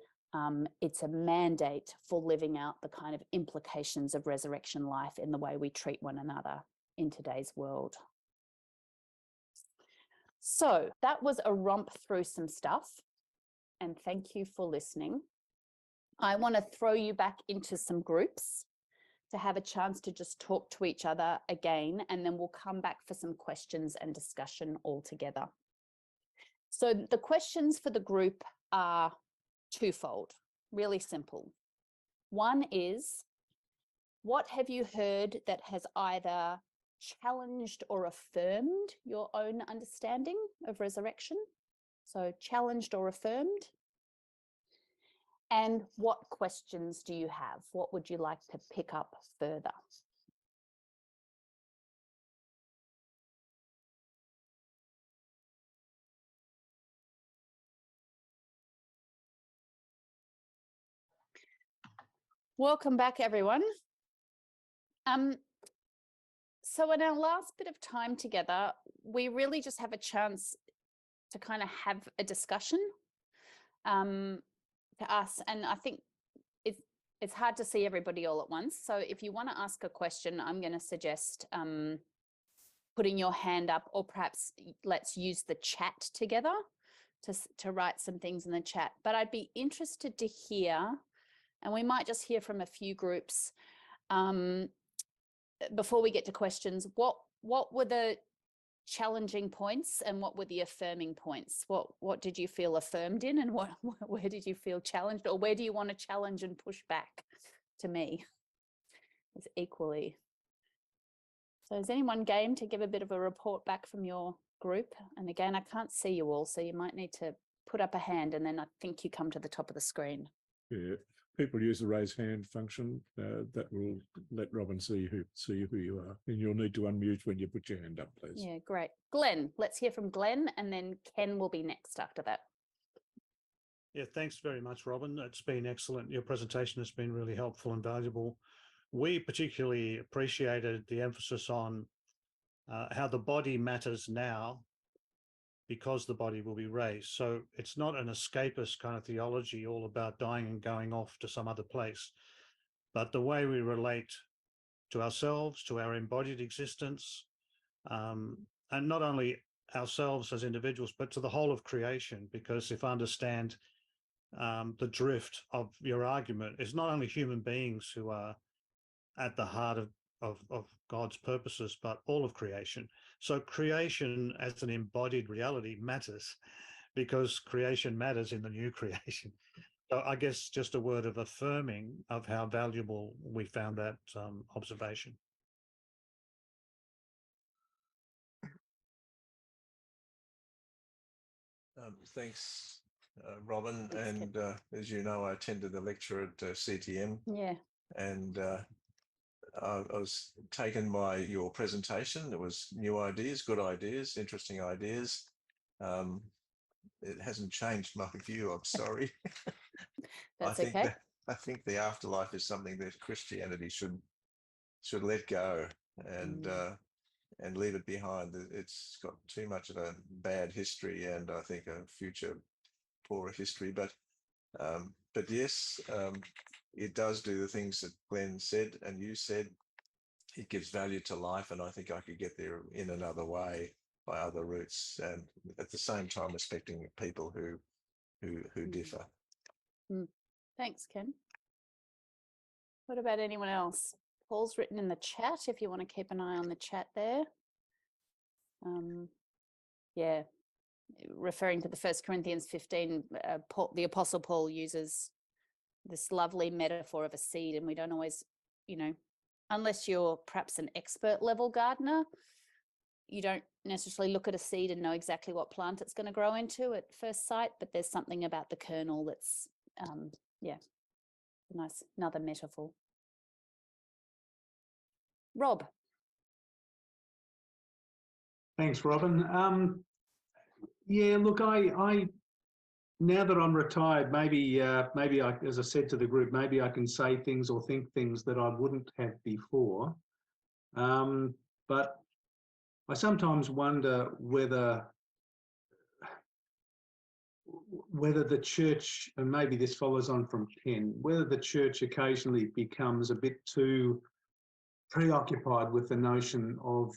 [SPEAKER 3] it's a mandate for living out the kind of implications of resurrection life in the way we treat one another in today's world. So that was a romp through some stuff, and thank you for listening. I want to throw you back into some groups to have a chance to just talk to each other again, and then we'll come back for some questions and discussion all together. So the questions for the group are twofold, really simple. One is, what have you heard that has either challenged or affirmed your own understanding of resurrection? So challenged or affirmed. And what questions do you have? What would you like to pick up further? Welcome back, everyone. So in our last bit of time together, we really just have a chance to kind of have a discussion to us. And I think it's hard to see everybody all at once. So if you want to ask a question, I'm going to suggest putting your hand up, or perhaps let's use the chat together to write some things in the chat. But I'd be interested to hear, and we might just hear from a few groups before we get to questions, what were the challenging points and what were the affirming points? What did you feel affirmed in, and where did you feel challenged, or where do you want to challenge and push back to me? It's equally. So is anyone game to give a bit of a report back from your group? And again, I can't see you all, so you might need to put up a hand, and then I think you come to the top of the screen. Yeah,
[SPEAKER 4] people use the raise hand function. That will let Robyn see who you are, and you'll need to unmute when you put your hand up, please.
[SPEAKER 3] Yeah, great. Glenn, let's hear from Glenn, and then Ken will be next after that.
[SPEAKER 5] Yeah, thanks very much, Robyn. It's been excellent. Your presentation has been really helpful and valuable. We particularly appreciated the emphasis on how the body matters now, because the body will be raised. So it's not an escapist kind of theology all about dying and going off to some other place, but the way we relate to ourselves, to our embodied existence, and not only ourselves as individuals, but to the whole of creation. Because if I understand the drift of your argument, it's not only human beings who are at the heart of God's purposes, but all of creation. So creation as an embodied reality matters, because creation matters in the new creation. So I guess just a word of affirming of how valuable we found that observation.
[SPEAKER 6] Thanks, Robyn. And as you know, I attended the lecture at CTM.
[SPEAKER 3] Yeah.
[SPEAKER 6] And I was taken by your presentation. There was new ideas, good ideas, interesting ideas. It hasn't changed my view, I'm sorry.
[SPEAKER 3] That's okay.
[SPEAKER 6] I think the afterlife is something that Christianity should let go and leave it behind. It's got too much of a bad history, and I think a future poorer history. But yes, it does do the things that Glenn said and you said. It gives value to life, and I think I could get there in another way, by other routes, and at the same time respecting people who differ.
[SPEAKER 3] Thanks, Ken. What about anyone else? Paul's written in the chat if you want to keep an eye on the chat there. Yeah, referring to the 1 Corinthians 15, the Apostle Paul uses this lovely metaphor of a seed, and we don't always, unless you're perhaps an expert level gardener, you don't necessarily look at a seed and know exactly what plant it's going to grow into at first sight, but there's something about the kernel that's, nice, another metaphor. Rob.
[SPEAKER 7] Thanks, Robyn. Yeah, look, I now that I'm retired, maybe I, as I said to the group, maybe I can say things or think things that I wouldn't have before. But I sometimes wonder whether the church, and maybe this follows on from Ken, whether the church occasionally becomes a bit too preoccupied with the notion of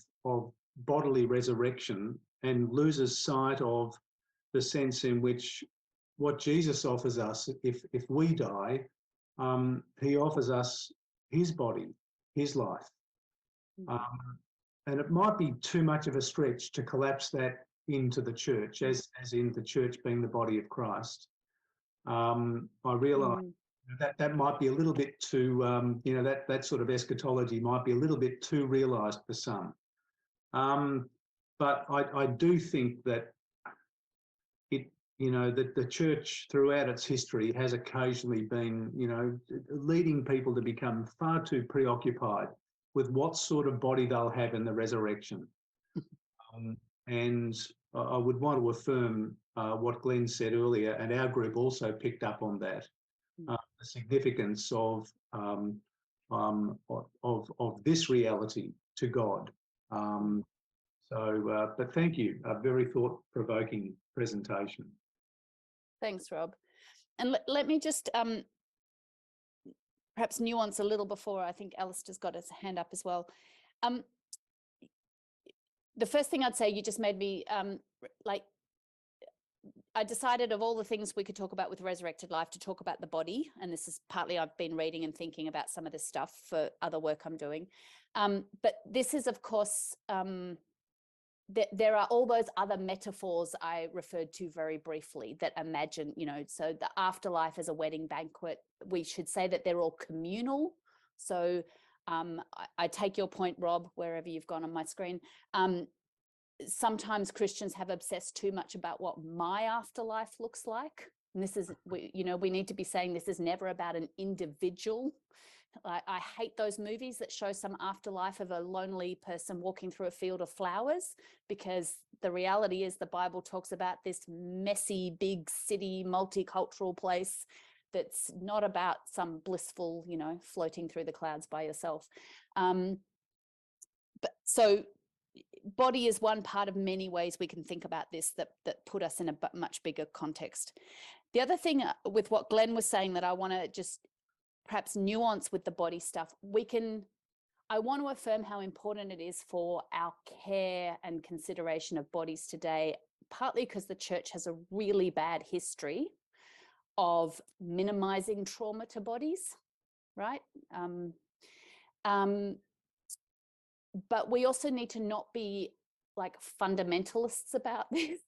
[SPEAKER 7] bodily resurrection and loses sight of the sense in which what Jesus offers us, if we die, he offers us his body, his life. And it might be too much of a stretch to collapse that into the church, as in the church being the body of Christ. I realise that might be a little bit too, that sort of eschatology might be a little bit too realised for some. But I do think that that the church throughout its history has occasionally been, leading people to become far too preoccupied with what sort of body they'll have in the resurrection. And I would want to affirm what Glenn said earlier, and our group also picked up on that, the significance of this reality to God. But thank you, a very thought-provoking presentation.
[SPEAKER 3] Thanks, Rob. And let me just perhaps nuance a little before, I think Alistair's got his hand up as well. The first thing I'd say, you just made me I decided of all the things we could talk about with resurrected life to talk about the body. And this is partly I've been reading and thinking about some of this stuff for other work I'm doing. But this is, of course, there are all those other metaphors I referred to very briefly that imagine, so the afterlife as a wedding banquet, we should say that they're all communal. So I take your point, Rob, wherever you've gone on my screen. Sometimes Christians have obsessed too much about what my afterlife looks like. And this is, we need to be saying this is never about an individual. I hate those movies that show some afterlife of a lonely person walking through a field of flowers, because the reality is the Bible talks about this messy, big city, multicultural place that's not about some blissful, floating through the clouds by yourself. But so body is one part of many ways we can think about this that put us in a much bigger context. The other thing with what Glenn was saying that I want to just perhaps nuance with the body stuff, I want to affirm how important it is for our care and consideration of bodies today, partly because the church has a really bad history of minimizing trauma to bodies, right? But we also need to not be like fundamentalists about this.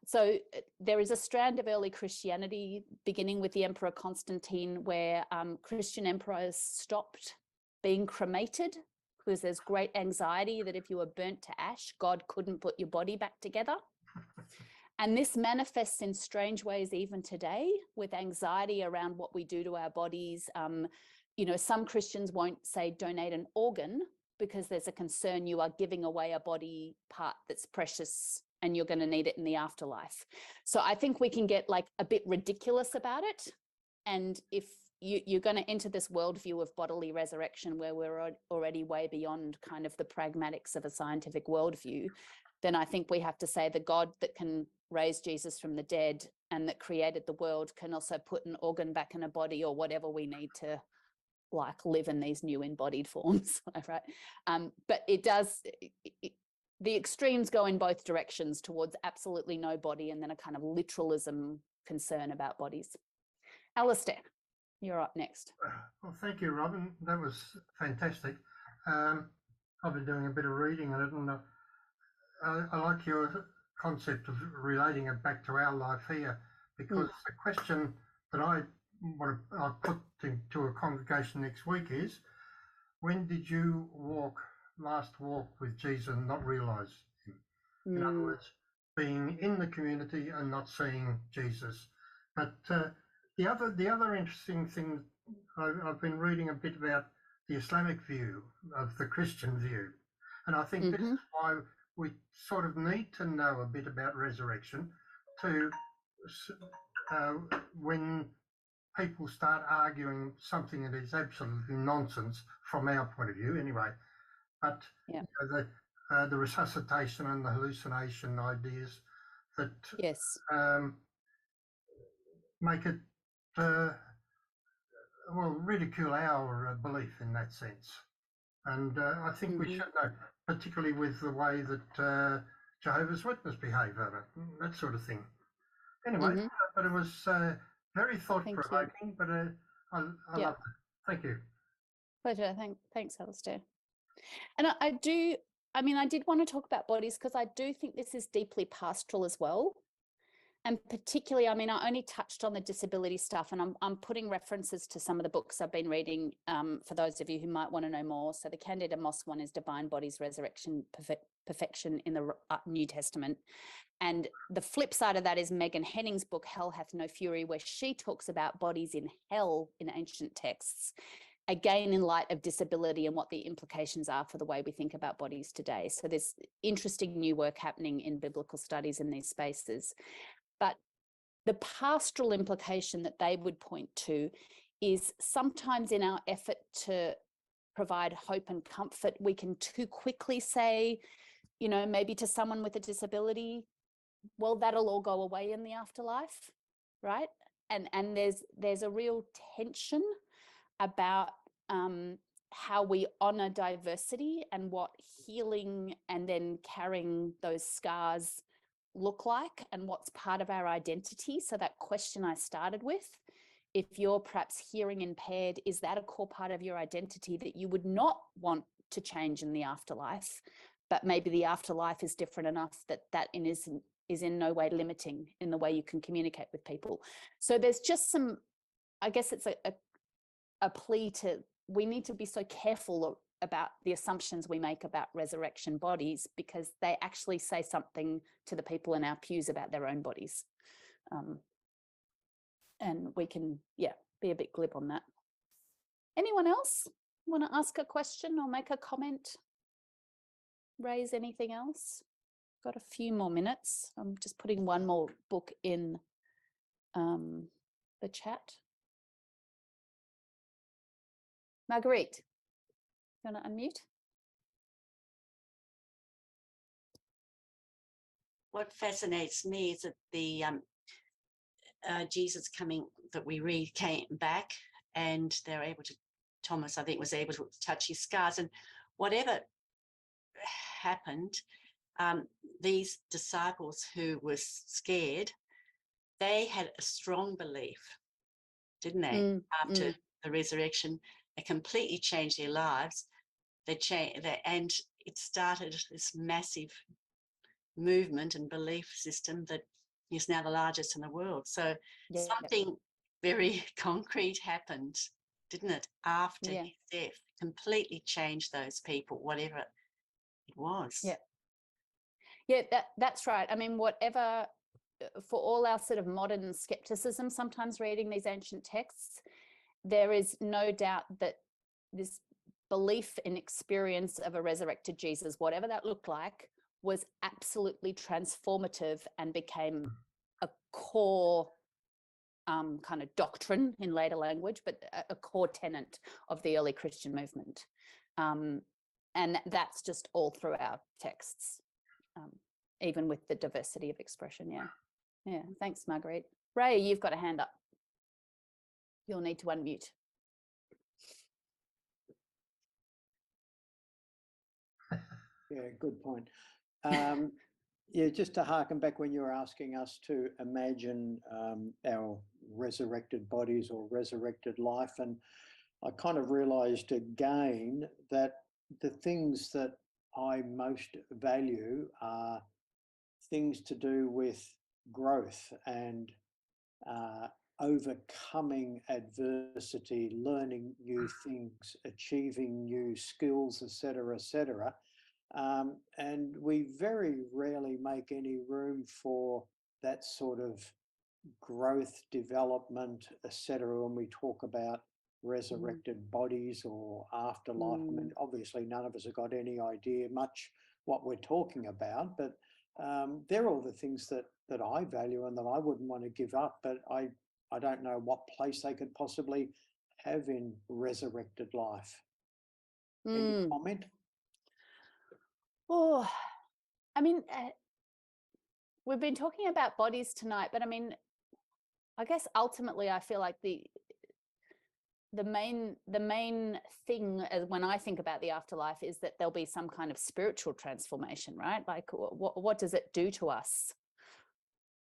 [SPEAKER 3] So there is a strand of early Christianity, beginning with the Emperor Constantine, where Christian emperors stopped being cremated because there's great anxiety that if you were burnt to ash, God couldn't put your body back together. And this manifests in strange ways even today, with anxiety around what we do to our bodies. You know, some Christians won't say donate an organ because there's a concern you are giving away a body part that's precious and you're going to need it in the afterlife. So I think we can get like a bit ridiculous about it. And if you're going to enter this worldview of bodily resurrection where we're already way beyond kind of the pragmatics of a scientific worldview, then I think we have to say the God that can raise Jesus from the dead and that created the world can also put an organ back in a body or whatever we need to like live in these new embodied forms, right? But it does, the extremes go in both directions towards absolutely no body and then a kind of literalism concern about bodies. Alistair, you're up next.
[SPEAKER 8] Well, thank you, Robyn. That was fantastic. I've been doing a bit of reading on it, and I like your concept of relating it back to our life here, because the question that I'll put to a congregation next week is, when did you last walk with Jesus and not realise him? In other words, being in the community and not seeing Jesus. But the other interesting thing, I've been reading a bit about the Islamic view of the Christian view, and I think this is why we sort of need to know a bit about resurrection to when people start arguing something that is absolutely nonsense from our point of view anyway. But you know, the resuscitation and the hallucination ideas that make it, ridicule our belief in that sense. And I think we should know, particularly with the way that Jehovah's Witnesses behave, that sort of thing. Anyway, but it was very thought-provoking, but I loved it. Thank you.
[SPEAKER 3] Pleasure. Thanks, Alistair. And I did want to talk about bodies because I do think this is deeply pastoral as well. And particularly, I mean, I only touched on the disability stuff, and I'm putting references to some of the books I've been reading for those of you who might want to know more. So the Candida Moss one is Divine Bodies, Resurrection, Perfection in the New Testament. And the flip side of that is Megan Henning's book, Hell Hath No Fury, where she talks about bodies in hell in ancient texts, again, in light of disability and what the implications are for the way we think about bodies today. So there's interesting new work happening in biblical studies in these spaces. But the pastoral implication that they would point to is sometimes in our effort to provide hope and comfort, we can too quickly say, you know, maybe to someone with a disability, well, that'll all go away in the afterlife, right? And there's a real tension about how we honor diversity and what healing and then carrying those scars look like and what's part of our identity. So that question I started with, if you're perhaps hearing impaired, is that a core part of your identity that you would not want to change in the afterlife, but maybe the afterlife is different enough that is in no way limiting in the way you can communicate with people. So there's just some, I guess it's a plea to, we need to be so careful about the assumptions we make about resurrection bodies, because they actually say something to the people in our pews about their own bodies. And we can, be a bit glib on that. Anyone else want to ask a question or make a comment? Raise anything else? Got a few more minutes. I'm just putting one more book in the chat. Marguerite, you want to unmute?
[SPEAKER 9] what fascinates me is that the Jesus coming that we read came back, and they're able to, Thomas, I think, was able to touch his scars, and whatever happened, these disciples who were scared, they had a strong belief, didn't they? After the resurrection, it completely changed their lives. They changed, and it started this massive movement and belief system that is now the largest in the world. So something very concrete happened, didn't it? After his death, completely changed those people, whatever it was.
[SPEAKER 3] Yeah, that's right. I mean, whatever, for all our sort of modern skepticism, sometimes reading these ancient texts, there is no doubt that this belief and experience of a resurrected Jesus, whatever that looked like, was absolutely transformative and became a core kind of doctrine in later language, but a core tenet of the early Christian movement. And that's just all through our texts, even with the diversity of expression. Yeah, thanks, Marguerite. Ray, you've got a hand up. You'll need to unmute.
[SPEAKER 10] Yeah, good point. Yeah, just to harken back when you were asking us to imagine our resurrected bodies or resurrected life, and I kind of realised again that the things that I most value are things to do with growth and overcoming adversity, learning new things, achieving new skills, etc., etc. And we very rarely make any room for that sort of growth, development, etc. when we talk about resurrected bodies or afterlife. I mean, obviously none of us have got any idea much what we're talking about, but they're all the things that I value and that I wouldn't want to give up, but I don't know what place they could possibly have in resurrected life. Any comment?
[SPEAKER 3] Oh, I mean, we've been talking about bodies tonight, but I mean, I guess ultimately I feel like the main thing when I think about the afterlife is that there'll be some kind of spiritual transformation, right? Like what does it do to us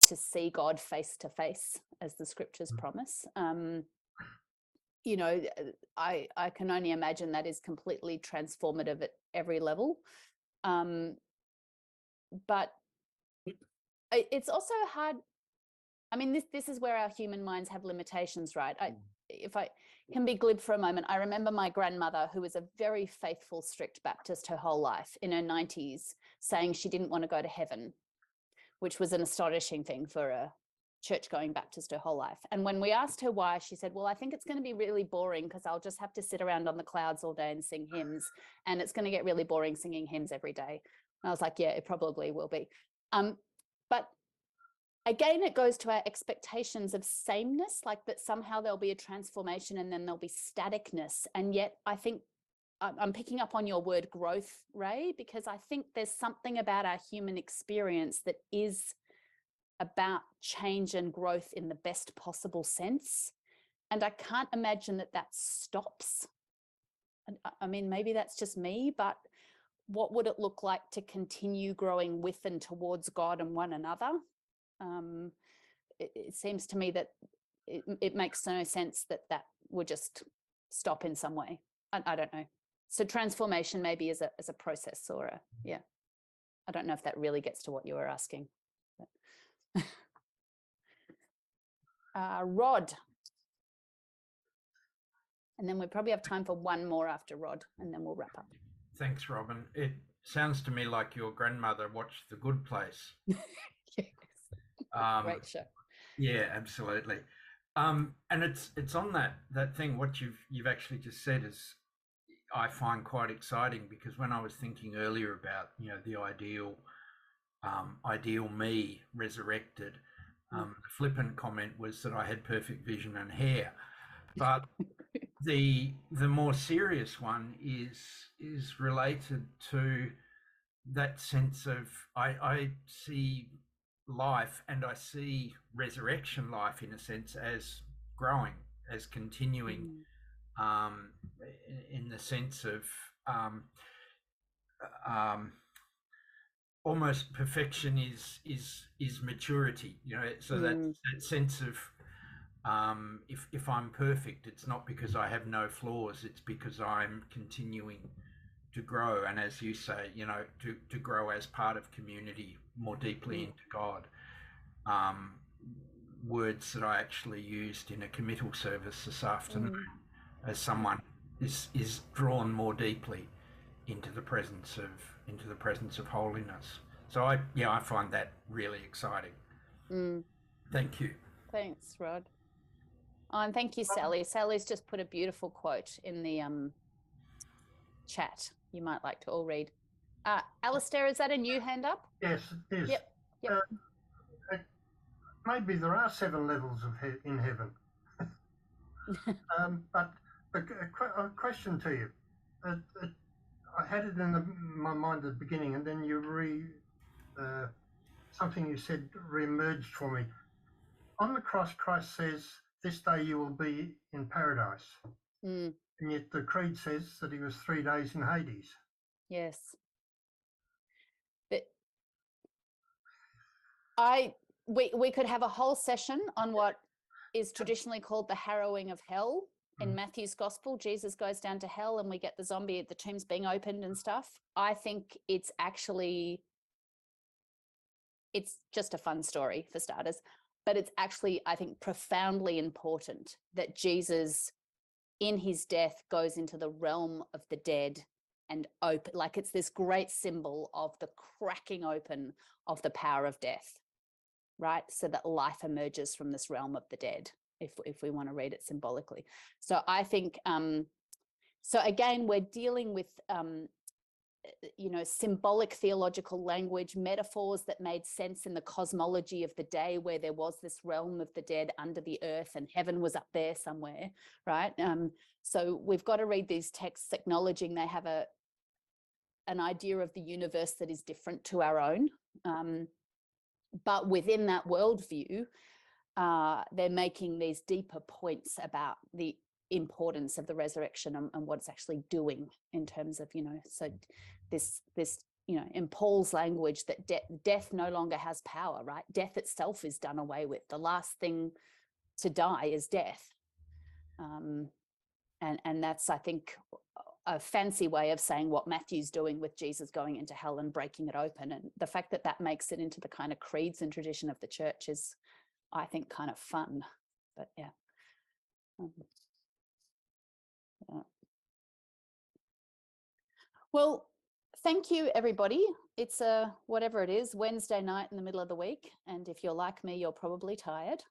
[SPEAKER 3] to see God face to face, as the scriptures promise? You know, I can only imagine that is completely transformative at every level. But it's also hard. I mean, this is where our human minds have limitations, right? If I can be glib for a moment, I remember my grandmother, who was a very faithful, strict Baptist her whole life, in her 90s, saying she didn't want to go to heaven, which was an astonishing thing for a church-going Baptist her whole life. And when we asked her why, she said, well, I think it's going to be really boring because I'll just have to sit around on the clouds all day and sing hymns, and it's going to get really boring singing hymns every day. And I was like, yeah, it probably will be. But again, it goes to our expectations of sameness, like that somehow there'll be a transformation and then there'll be staticness. And yet I think I'm picking up on your word growth, Ray, because I think there's something about our human experience that is about change and growth in the best possible sense. And I can't imagine that stops. I mean, maybe that's just me, but what would it look like to continue growing with and towards God and one another? It seems to me that it makes no sense that would just stop in some way. I don't know. So transformation maybe is a process or I don't know if that really gets to what you were asking. But Rod. And then we probably have time for one more after Rod, and then we'll wrap up.
[SPEAKER 11] Thanks, Robyn. It sounds to me like your grandmother watched The Good Place.
[SPEAKER 3] Yes. Great show.
[SPEAKER 11] Yeah, absolutely. And it's on that thing. What you've actually just said is, I find quite exciting, because when I was thinking earlier about the ideal me resurrected, the flippant comment was that I had perfect vision and hair, but the more serious one is related to that sense of I see life, and I see resurrection life in a sense as growing, as continuing, in the sense of almost perfection is maturity, you know. So that sense of if I'm perfect, it's not because I have no flaws, it's because I'm continuing to grow, and as you say, you know, to grow as part of community more deeply into God. Words that I actually used in a committal service this afternoon, as someone is drawn more deeply into the presence of holiness. So I find that really exciting. Thank you.
[SPEAKER 3] Thanks, Rod. Oh, and thank you, Sally. Sally's just put a beautiful quote in the chat. You might like to all read. Alistair, is that a new hand up?
[SPEAKER 8] Yes, it is.
[SPEAKER 3] Yep.
[SPEAKER 8] Maybe there are 7 levels in heaven. But a question to you. I had it in my mind at the beginning, and then something you said re-emerged for me. On the cross, Christ says, "This day you will be in paradise." And yet the creed says that he was 3 days in Hades.
[SPEAKER 3] Yes. But we could have a whole session on what is traditionally called the harrowing of hell. In Matthew's gospel, Jesus goes down to hell and we get the zombie at the tombs being opened and stuff. I think it's just a fun story for starters, but it's actually, I think, profoundly important that Jesus in his death goes into the realm of the dead and open, like it's this great symbol of the cracking open of the power of death, right? So that life emerges from this realm of the dead, if we want to read it symbolically. So I think, so again, we're dealing with, symbolic theological language, metaphors that made sense in the cosmology of the day, where there was this realm of the dead under the earth and heaven was up there somewhere, right? So we've got to read these texts acknowledging they have an idea of the universe that is different to our own. But within that worldview, they're making these deeper points about the importance of the resurrection and what it's actually doing in terms of, so this in Paul's language, that death no longer has power, right? Death itself is done away with. The last thing to die is death. And that's, I think, a fancy way of saying what Matthew's doing with Jesus going into hell and breaking it open. And the fact that that makes it into the kind of creeds and tradition of the church is, I think, kind of fun. But yeah. Well, thank you, everybody. It's whatever it is, Wednesday night in the middle of the week. And if you're like me, you're probably tired.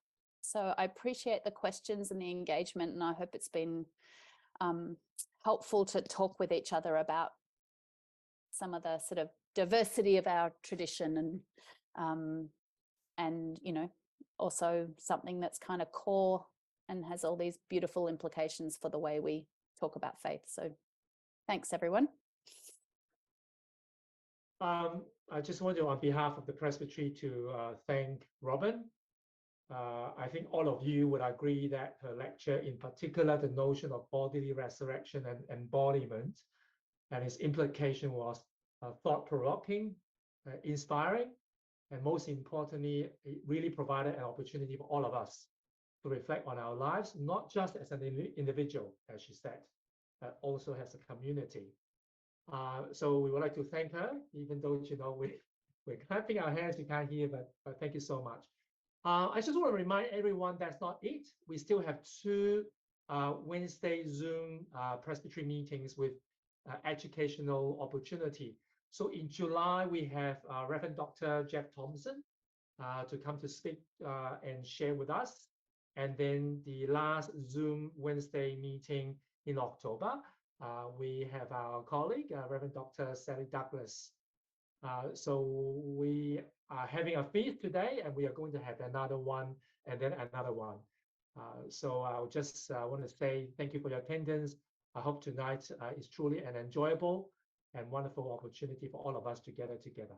[SPEAKER 3] So I appreciate the questions and the engagement, and I hope it's been helpful to talk with each other about some of the sort of diversity of our tradition and also something that's kind of core and has all these beautiful implications for the way we talk about faith. So thanks, everyone.
[SPEAKER 12] I just want to, on behalf of the Presbytery, to thank Robyn. I think all of you would agree that her lecture, in particular, the notion of bodily resurrection and embodiment, and its implication was thought-provoking, inspiring, and most importantly, it really provided an opportunity for all of us to reflect on our lives, not just as an individual, as she said, but also as a community. So we would like to thank her, even though we're clapping our hands, you can't hear, but thank you so much. I just want to remind everyone that's not it. We still have 2 Wednesday Zoom Presbytery meetings with educational opportunity. So in July, we have Rev Dr Jeff Thompson to come to speak and share with us. And then the last Zoom Wednesday meeting in October, we have our colleague, Rev Dr Sally Douglas. So we are having a feast today, and we are going to have another one, and then another one. So I just want to say thank you for your attendance. I hope tonight is truly an enjoyable and wonderful opportunity for all of us to gather together.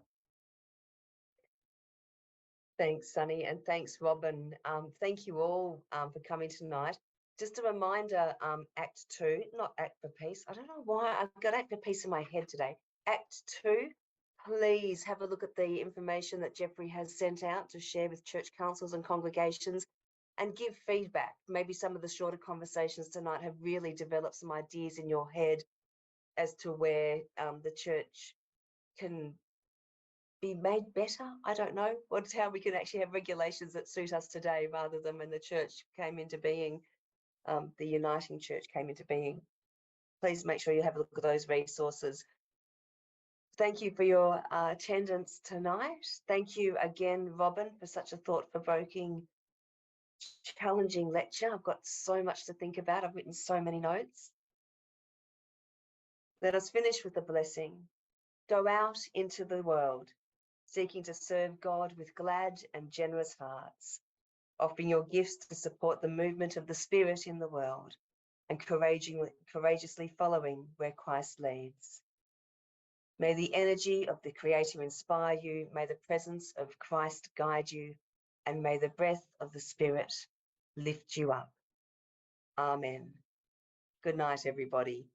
[SPEAKER 1] Thanks, Sonny, and thanks, Robyn. Thank you all for coming tonight. Just a reminder, Act 2, not Act for Peace. I don't know why I've got Act for Peace in my head today. Act 2, please have a look at the information that Geoffrey has sent out to share with church councils and congregations and give feedback. Maybe some of the shorter conversations tonight have really developed some ideas in your head as to where the church can be made better. I don't know. Or how we can actually have regulations that suit us today rather than when the church came into being, the uniting church came into being. Please make sure you have a look at those resources. Thank you for your attendance tonight. Thank you again, Robyn, for such a thought-provoking, challenging lecture. I've got so much to think about. I've written so many notes. Let us finish with a blessing. Go out into the world, seeking to serve God with glad and generous hearts, offering your gifts to support the movement of the Spirit in the world, and courageously following where Christ leads. May the energy of the Creator inspire you, may the presence of Christ guide you, and may the breath of the Spirit lift you up. Amen. Good night, everybody.